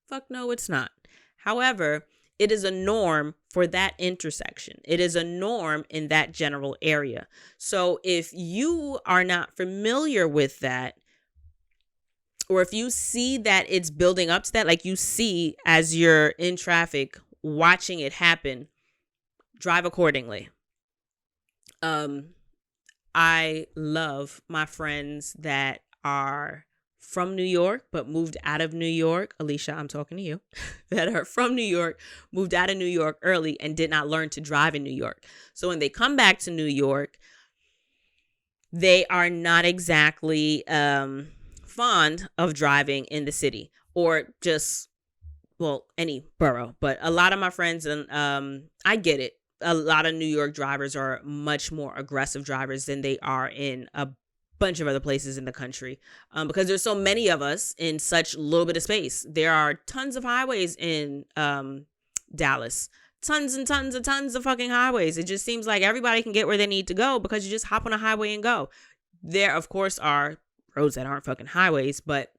Fuck no, it's not. However, it is a norm for that intersection. It is a norm in that general area. So if you are not familiar with that, or if you see that it's building up to that, like you see as you're in traffic, watching it happen, drive accordingly. I love my friends that are from New York, but moved out of New York. Alicia, I'm talking to you. That are from New York, moved out of New York early and did not learn to drive in New York. So when they come back to New York, they are not exactly fond of driving in the city or just, any borough. But a lot of my friends, and I get it, a lot of New York drivers are much more aggressive drivers than they are in a bunch of other places in the country, because there's so many of us in such little bit of space. There are tons of highways in Dallas, tons and tons of fucking highways. It just seems like everybody can get where they need to go because you just hop on a highway and go. There, of course, are roads that aren't fucking highways, but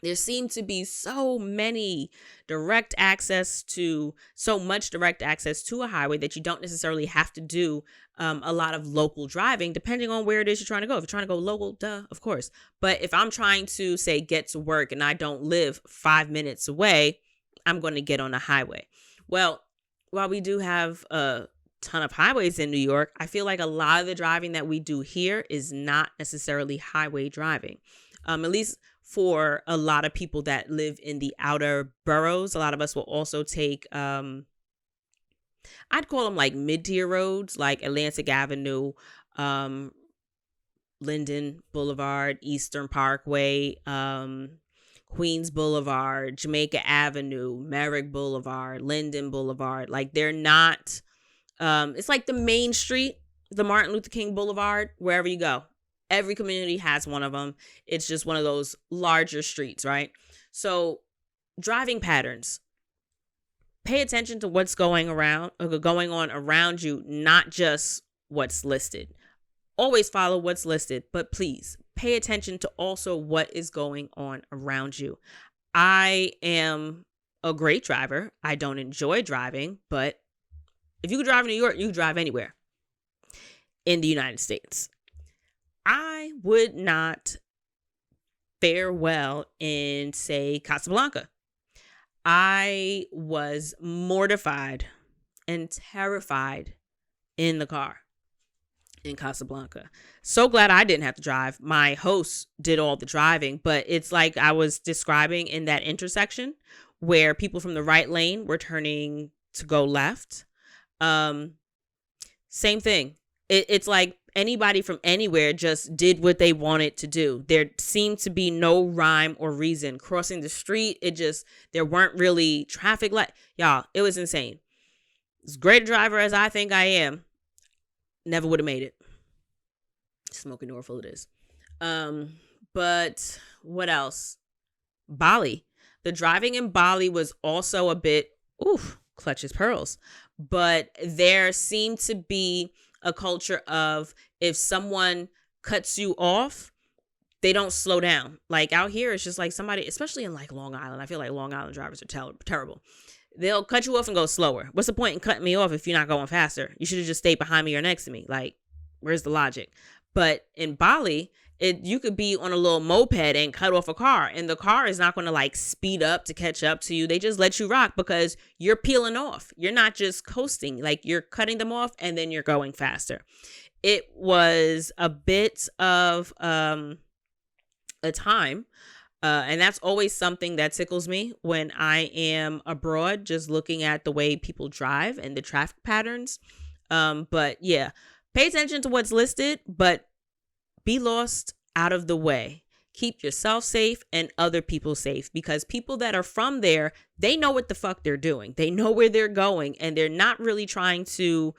There seem to be so much direct access to a highway that you don't necessarily have to do a lot of local driving, depending on where it is you're trying to go. If you're trying to go local, duh, of course. But if I'm trying to, say, get to work and I don't live 5 minutes away, I'm going to get on a highway. Well, while we do have a ton of highways in New York, I feel like a lot of the driving that we do here is not necessarily highway driving. At least for a lot of people that live in the outer boroughs. A lot of us will also take, I'd call them like mid-tier roads, like Atlantic Avenue, Linden Boulevard, Eastern Parkway, Queens Boulevard, Jamaica Avenue, Merrick Boulevard, Linden Boulevard. Like they're not, it's like the main street, the Martin Luther King Boulevard, wherever you go. Every community has one of them. It's just one of those larger streets, right? So driving patterns. Pay attention to what's going on around you, not just what's listed. Always follow what's listed, but please pay attention to also what is going on around you. I am a great driver. I don't enjoy driving, but if you can drive in New York, you can drive anywhere in the United States. I would not fare well in, say, Casablanca. I was mortified and terrified in the car in Casablanca. So glad I didn't have to drive. My host did all the driving, but it's like I was describing in that intersection where people from the right lane were turning to go left. Same thing. It's like anybody from anywhere just did what they wanted to do. There seemed to be no rhyme or reason. Crossing the street, there weren't really traffic light. Y'all, it was insane. As great a driver as I think I am, never would have made it. Smoking Norfolk it is. But what else? Bali. The driving in Bali was also a bit, clutches pearls. But there seemed to be a culture of if someone cuts you off, they don't slow down. Like out here, it's just like somebody, especially in like Long Island. I feel like Long Island drivers are terrible. They'll cut you off and go slower. What's the point in cutting me off if you're not going faster? You should have just stayed behind me or next to me. Like, where's the logic? But in Bali, you could be on a little moped and cut off a car, and the car is not going to like speed up to catch up to you. They just let you rock because you're peeling off. You're not just coasting, like you're cutting them off and then you're going faster. It was a bit of a time, and that's always something that tickles me when I am abroad, just looking at the way people drive and the traffic patterns. But yeah, pay attention to what's listed, but be lost out of the way. Keep yourself safe and other people safe, because people that are from there, they know what the fuck they're doing. They know where they're going, and they're not really trying to,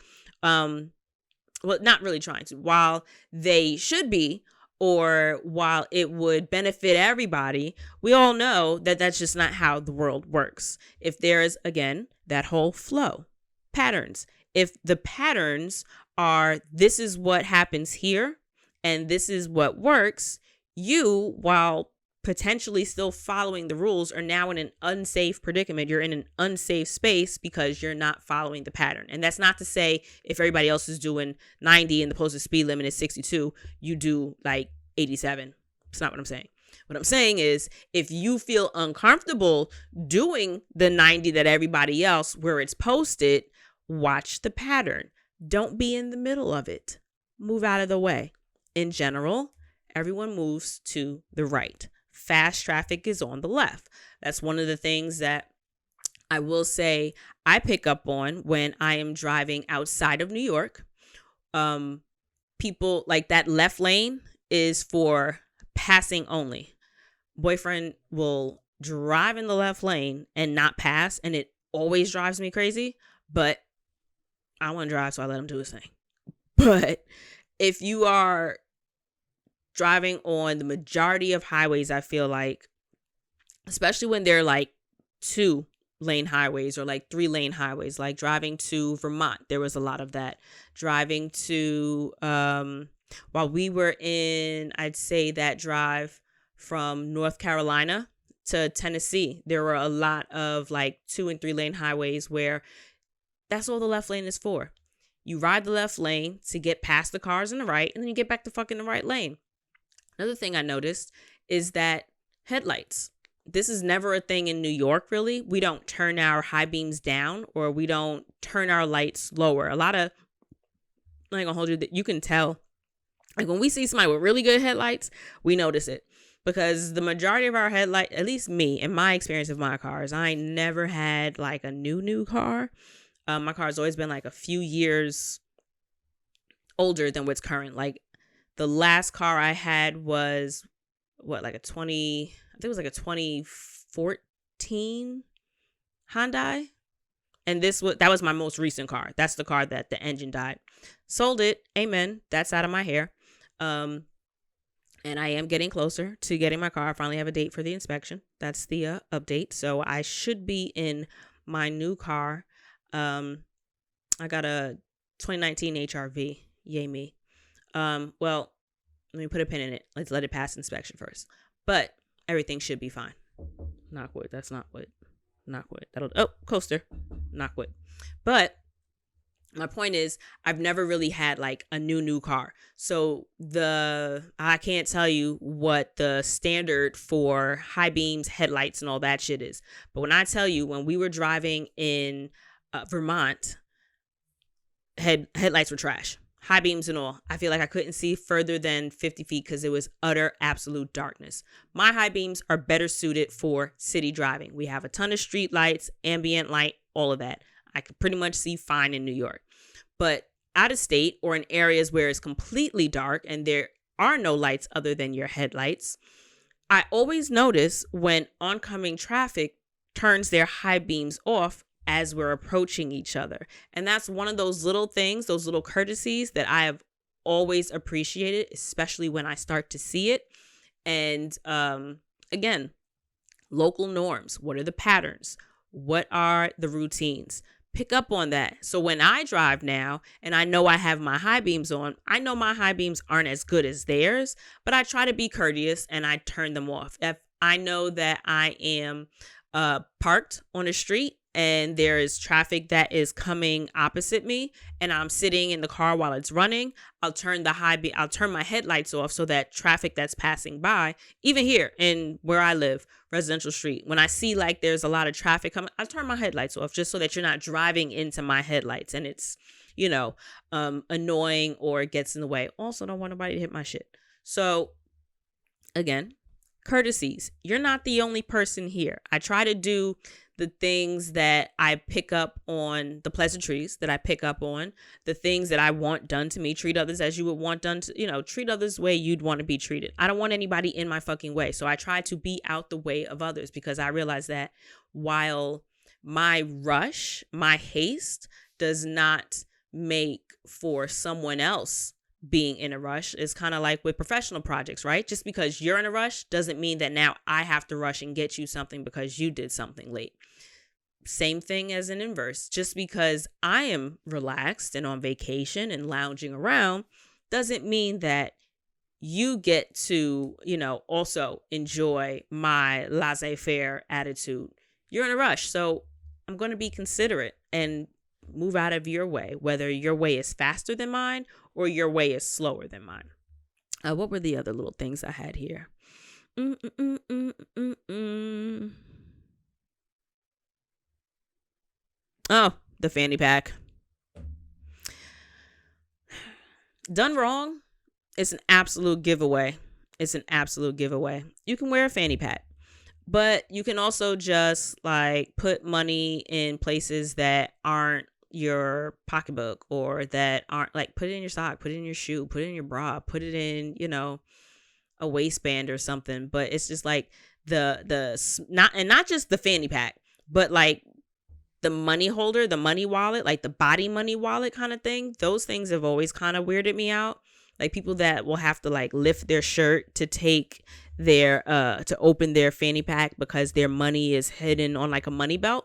while they should be, or while it would benefit everybody, we all know that that's just not how the world works. If there is, again, that whole flow, patterns. If the patterns are, this is what happens here, and this is what works, you, while potentially still following the rules, are now in an unsafe predicament. You're in an unsafe space because you're not following the pattern. And that's not to say if everybody else is doing 90 and the posted speed limit is 62, you do like 87. It's not what I'm saying. What I'm saying is if you feel uncomfortable doing the 90 that everybody else where it's posted, watch the pattern. Don't be in the middle of it. Move out of the way. In general, everyone moves to the right. Fast traffic is on the left. That's one of the things that I will say I pick up on when I am driving outside of New York. People like that left lane is for passing only. Boyfriend will drive in the left lane and not pass, and it always drives me crazy, but I want to drive, so I let him do his thing. But if you are driving on the majority of highways, I feel like, especially when they're like 2-lane highways or like 3-lane highways, like driving to Vermont, there was a lot of that. Driving to, while we were in, I'd say that drive from North Carolina to Tennessee, there were a lot of like 2 and 3 lane highways where that's all the left lane is for. You ride the left lane to get past the cars in the right, and then you get back to fucking the right lane. Another thing I noticed is that headlights. This is never a thing in New York, really. We don't turn our high beams down, or we don't turn our lights lower. A lot of, I ain't gonna hold you, that you can tell. Like when we see somebody with really good headlights, we notice it. Because the majority of our headlight, at least me, in my experience of my cars, I never had like a new car. My car has always been like a few years older than what's current. Like the last car I had was like a 2014 Hyundai. And that was my most recent car. That's the car that the engine died. Sold it. Amen. That's out of my hair. And I am getting closer to getting my car. I finally have a date for the inspection. That's the update. So I should be in my new car. I got a 2019 HRV. Yay me. Well, let me put a pin in it. Let's let it pass inspection first. But everything should be fine. Knock wood. That's not wood. Knock wood. Coaster. Knock wood. But my point is, I've never really had like a new car. So I can't tell you what the standard for high beams, headlights, and all that shit is. But when I tell you, when we were driving in Vermont, headlights were trash. High beams and all. I feel like I couldn't see further than 50 feet because it was utter absolute darkness. My high beams are better suited for city driving. We have a ton of street lights, ambient light, all of that. I could pretty much see fine in New York. But out of state or in areas where it's completely dark and there are no lights other than your headlights, I always notice when oncoming traffic turns their high beams off as we're approaching each other. And that's one of those little things, those little courtesies that I have always appreciated, especially when I start to see it. And again, local norms. What are the patterns? What are the routines? Pick up on that. So when I drive now and I know I have my high beams on, I know my high beams aren't as good as theirs, but I try to be courteous and I turn them off. If I know that I am parked on a street and there is traffic that is coming opposite me and I'm sitting in the car while it's running, I'll turn my headlights off so that traffic that's passing by, even here in where I live, residential street, when I see like there's a lot of traffic coming, I'll turn my headlights off just so that you're not driving into my headlights and it's, annoying or it gets in the way. Also, don't want nobody to hit my shit. So again, courtesies. You're not the only person here. I try to do the things that I pick up on, the pleasantries that I pick up on, the things that I want done to me, treat others as you would want done to, treat others the way you'd want to be treated. I don't want anybody in my fucking way. So I try to be out the way of others because I realize that while my rush, my haste does not make for someone else being in a rush, is kind of like with professional projects, right? Just because you're in a rush doesn't mean that now I have to rush and get you something because you did something late. Same thing as an inverse. Just because I am relaxed and on vacation and lounging around doesn't mean that you get to, also enjoy my laissez-faire attitude. You're in a rush, so I'm going to be considerate and move out of your way, whether your way is faster than mine or your way is slower than mine. What were the other little things I had here? Oh, the fanny pack. Done wrong, it's an absolute giveaway. It's an absolute giveaway. You can wear a fanny pack, but you can also just like put money in places that aren't your pocketbook or that aren't like, put it in your sock, put it in your shoe, put it in your bra, put it in, a waistband or something. But it's just like not just the fanny pack, but like the money holder, the money wallet, like the body money wallet kind of thing. Those things have always kind of weirded me out. Like people that will have to like lift their shirt to take their to open their fanny pack because their money is hidden on like a money belt.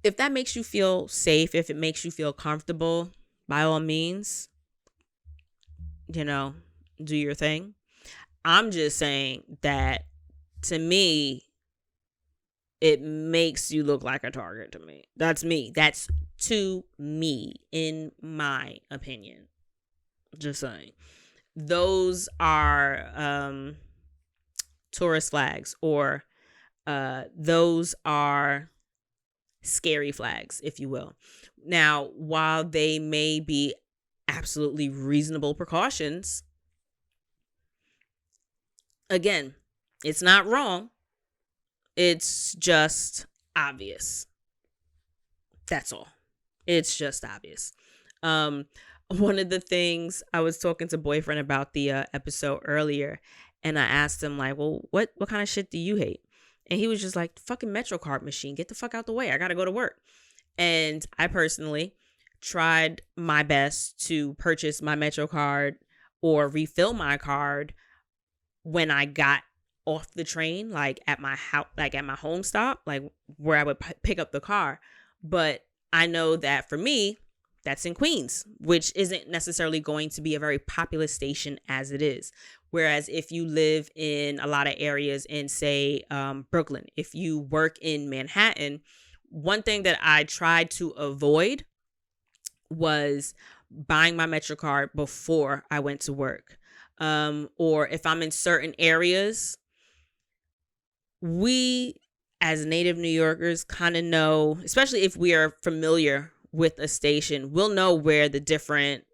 If that makes you feel safe, if it makes you feel comfortable, by all means, do your thing. I'm just saying that to me, it makes you look like a target to me. That's me. That's to me, in my opinion. Just saying. Those are tourist flags, or those are scary flags, if you will. Now, while they may be absolutely reasonable precautions, again, it's not wrong. It's just obvious. That's all. It's just obvious. One of the things, I was talking to boyfriend about the episode earlier, and I asked him, like, well, what kind of shit do you hate? And he was just like, fucking MetroCard machine. Get the fuck out the way. I got to go to work. And I personally tried my best to purchase my MetroCard or refill my card when I got off the train, like at my house, like at my home stop, like where I would pick up the car. But I know that for me, that's in Queens, which isn't necessarily going to be a very populous station as it is. Whereas if you live in a lot of areas in, say, Brooklyn, if you work in Manhattan, one thing that I tried to avoid was buying my MetroCard before I went to work. Or if I'm in certain areas, we as native New Yorkers kind of know, especially if we are familiar with a station, we'll know where the different,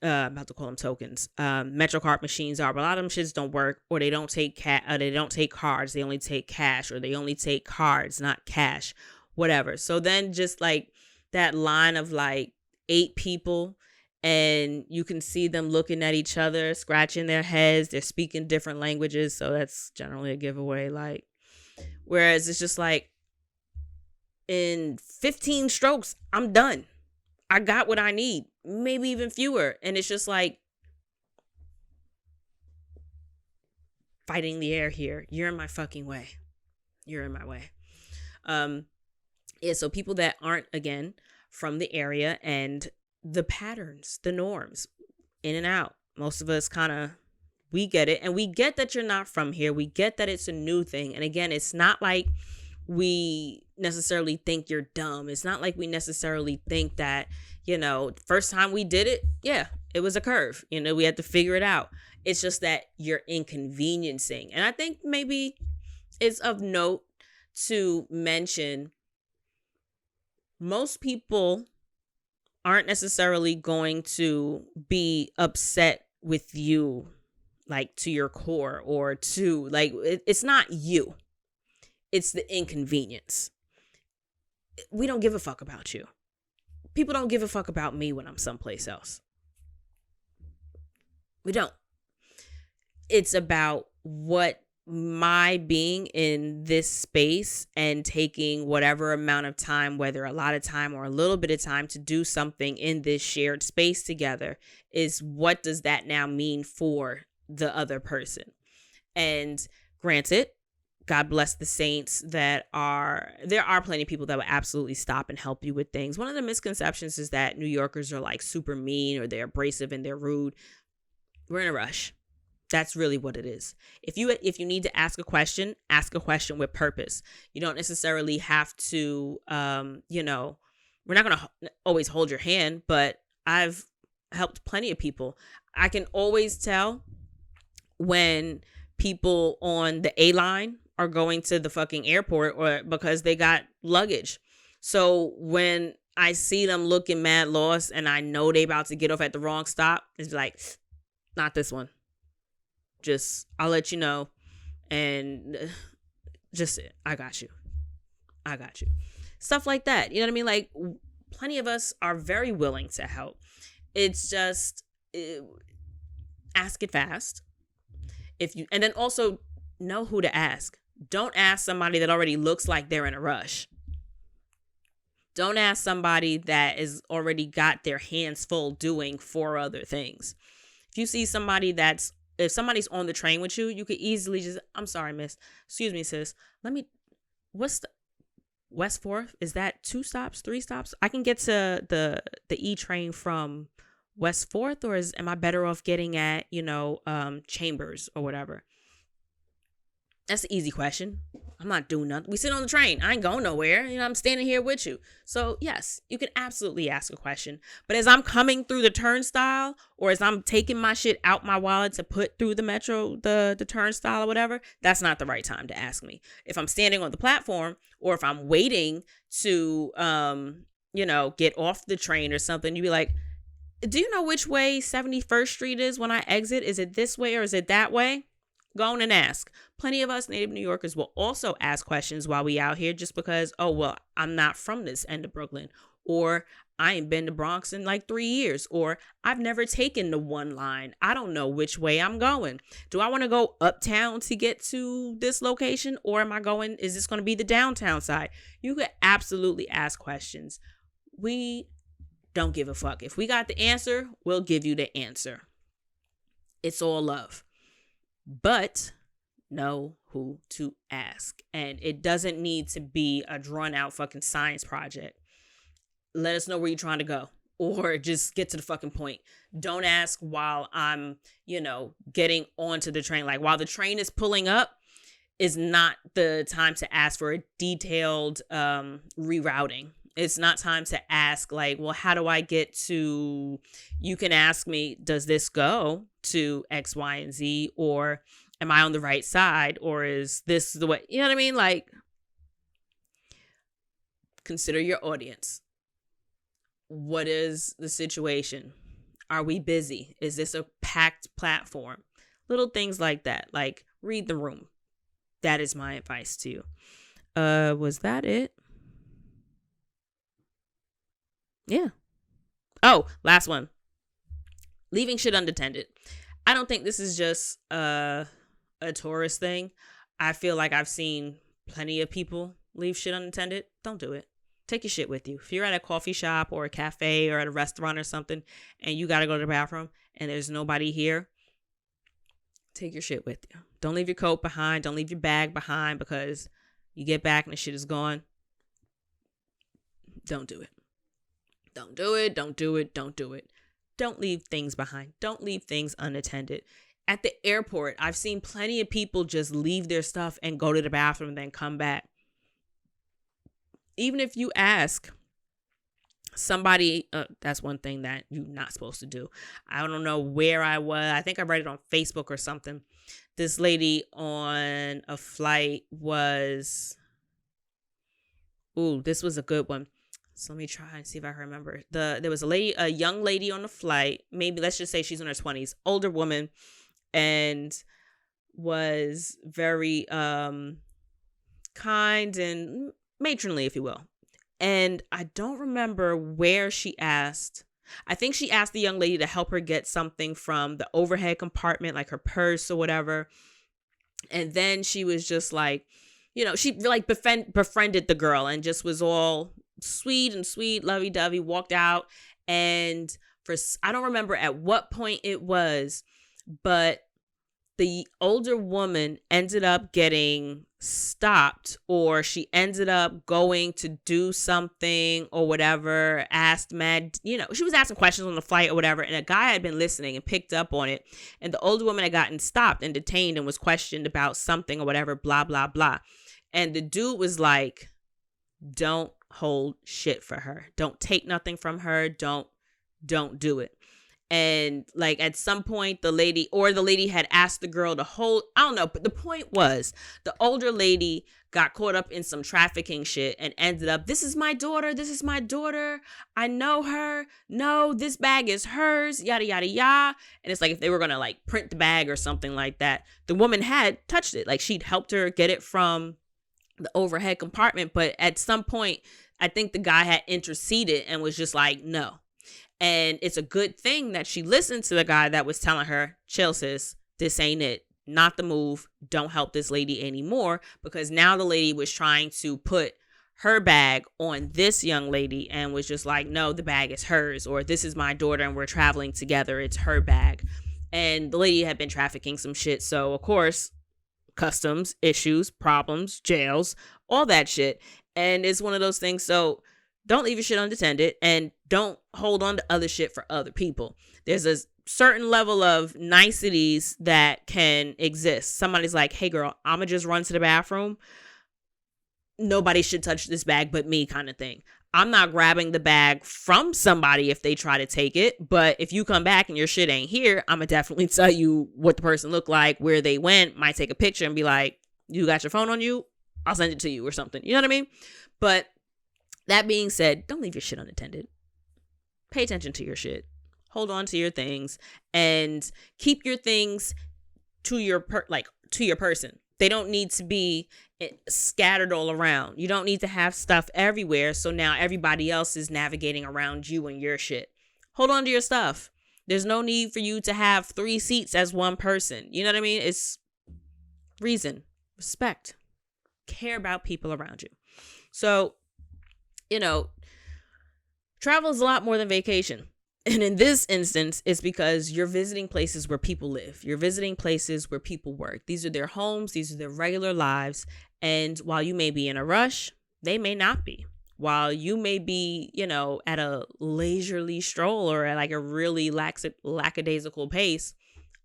I'm about to call them tokens, MetroCard machines are, but a lot of them shits don't work, or they don't take they don't take cards, they only take cash, or they only take cards, not cash, whatever. So then just like that line of like 8 people, and you can see them looking at each other, scratching their heads, they're speaking different languages, so that's generally a giveaway. Like, whereas it's just like, in 15 strokes, I'm done. I got what I need, maybe even fewer. And it's just like fighting the air here. You're in my fucking way. You're in my way. Yeah, so people that aren't, again, from the area, and the patterns, the norms, in and out. Most of us kind of, we get it. And we get that you're not from here. We get that it's a new thing. And again, it's not like we necessarily think you're dumb. It's not like we necessarily think that, you know, first time we did it, yeah, it was a curve. You know, we had to figure it out. It's just that you're inconveniencing. And I think maybe it's of note to mention, most people aren't necessarily going to be upset with you, like to your core, or to like, it's not you. It's the inconvenience. We don't give a fuck about you. People don't give a fuck about me when I'm someplace else. We don't. It's about what my being in this space and taking whatever amount of time, whether a lot of time or a little bit of time, to do something in this shared space together, is what does that now mean for the other person? And granted, God bless the saints there are plenty of people that will absolutely stop and help you with things. One of the misconceptions is that New Yorkers are like super mean, or they're abrasive and they're rude. We're in a rush. That's really what it is. If you need to ask a question with purpose. You don't necessarily have to, we're not going to always hold your hand, but I've helped plenty of people. I can always tell when people on the A line are going to the fucking airport, or because they got luggage. So when I see them looking mad lost and I know they about to get off at the wrong stop, it's like, not this one. Just, I'll let you know. And just, I got you. Stuff like that. You know what I mean? Like, plenty of us are very willing to help. It's just, ask it fast. And then also know who to ask. Don't ask somebody that already looks like they're in a rush. Don't ask somebody that is already got their hands full doing 4 other things. If you see somebody if somebody's on the train with you, you could easily just, I'm sorry, miss. Excuse me, sis. What's the West 4th? Is that 2 stops, 3 stops? I can get to the E train from West 4th, or am I better off getting at, Chambers or whatever? That's an easy question. I'm not doing nothing. We sit on the train. I ain't going nowhere. I'm standing here with you. So yes, you can absolutely ask a question. But as I'm coming through the turnstile, or as I'm taking my shit out my wallet to put through the metro, the turnstile or whatever, that's not the right time to ask me. If I'm standing on the platform, or if I'm waiting to, get off the train or something, you'd be like, do you know which way 71st Street is when I exit? Is it this way or is it that way? Go on and ask. Plenty of us native New Yorkers will also ask questions while we out here just because, oh, well, I'm not from this end of Brooklyn, or I ain't been to Bronx in like 3 years, or I've never taken the one line. I don't know which way I'm going. Do I want to go uptown to get to this location, or is this going to be the downtown side? You could absolutely ask questions. We don't give a fuck. If we got the answer, we'll give you the answer. It's all love. But know who to ask. And it doesn't need to be a drawn out fucking science project. Let us know where you're trying to go, or just get to the fucking point. Don't ask while I'm, getting onto the train. Like while the train is pulling up is not the time to ask for a detailed rerouting. It's not time to ask like, well, how do I get to, you can ask me, does this go to X, Y, and Z, or am I on the right side, or is this the way, you know what I mean? Like, consider your audience. What is the situation? Are we busy? Is this a packed platform? Little things like that, like read the room. That is my advice to you. Was that it? Yeah. Oh, last one. Leaving shit unattended. I don't think this is just a tourist thing. I feel like I've seen plenty of people leave shit unattended. Don't do it. Take your shit with you. If you're at a coffee shop or a cafe or at a restaurant or something and you got to go to the bathroom and there's nobody here, take your shit with you. Don't leave your coat behind. Don't leave your bag behind, because you get back and the shit is gone. Don't do it. Don't do it. Don't do it. Don't do it. Don't leave things behind. Don't leave things unattended. At the airport, I've seen plenty of people just leave their stuff and go to the bathroom and then come back. Even if you ask somebody, that's one thing that you're not supposed to do. I don't know where I was. I think I read it on Facebook or something. This lady on a flight was, this was a good one. So let me try and see if I can remember. There was a young lady on the flight. Maybe let's just say she's in her 20s, older woman, and was very kind and matronly, if you will. And I don't remember where she asked. I think she asked the young lady to help her get something from the overhead compartment, like her purse or whatever. And then she was just like, she like befriended the girl and just was all sweet, lovey-dovey, walked out. And I don't remember at what point it was, but the older woman ended up getting stopped, or she ended up going to do something or whatever, she was asking questions on the flight or whatever, and a guy had been listening and picked up on it, and the older woman had gotten stopped and detained and was questioned about something or whatever, blah, blah, blah. And the dude was like, don't hold shit for her. Don't take nothing from her. Don't do it. And like at some point the lady had asked the girl to hold, I don't know, but the point was the older lady got caught up in some trafficking shit and ended up, this is my daughter. I know her. No, this bag is hers, yada, yada, yada. And it's like, if they were going to like print the bag or something like that, the woman had touched it. Like she'd helped her get it from the overhead compartment. But at some point, I think the guy had interceded and was just like, no. And it's a good thing that she listened to the guy that was telling her, chill, sis, this ain't it. Not the move. Don't help this lady anymore. Because now the lady was trying to put her bag on this young lady and was just like, no, the bag is hers. Or this is my daughter and we're traveling together. It's her bag. And the lady had been trafficking some shit. So, of course, customs, issues, problems, jails, all that shit. And it's one of those things. So Don't leave your shit unattended, and don't hold on to other shit for other people. There's a certain level of niceties that can exist. Somebody's like, hey girl, I'ma just run to the bathroom. Nobody should touch this bag but me, kind of thing. I'm not grabbing the bag from somebody if they try to take it, but if you come back and your shit ain't here, I'm gonna definitely tell you what the person looked like, where they went, might take a picture and be like, you got your phone on you? I'll send it to you or something. You know what I mean? But that being said, don't leave your shit unattended. Pay attention to your shit. Hold on to your things and keep your things to your person. They don't need to be scattered all around. You don't need to have stuff everywhere, so now everybody else is navigating around you and your shit. Hold on to your stuff. There's no need for you to have 3 seats as one person. You know what I mean? It's reason, respect, care about people around you. So, travel is a lot more than vacation. And in this instance, it's because you're visiting places where people live. You're visiting places where people work. These are their homes. These are their regular lives. And while you may be in a rush, they may not be. While you may be, at a leisurely stroll or at like a really lackadaisical pace,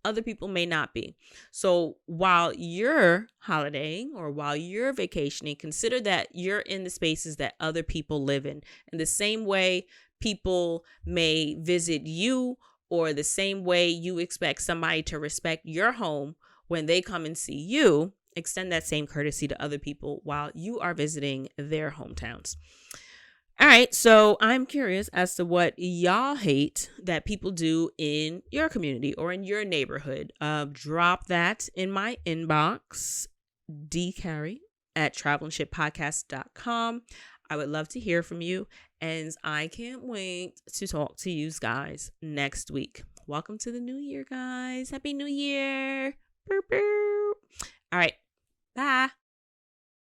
other people may not be. So while you're holidaying or while you're vacationing, consider that you're in the spaces that other people live in. In the same way people may visit you, or the same way you expect somebody to respect your home when they come and see you, extend that same courtesy to other people while you are visiting their hometowns. All right, so I'm curious as to what y'all hate that people do in your community or in your neighborhood. Drop that in my inbox, dcarey@travelandshippodcast.com. I would love to hear from you, and I can't wait to talk to you guys next week. Welcome to the new year, guys. Happy New Year. Boop, boop.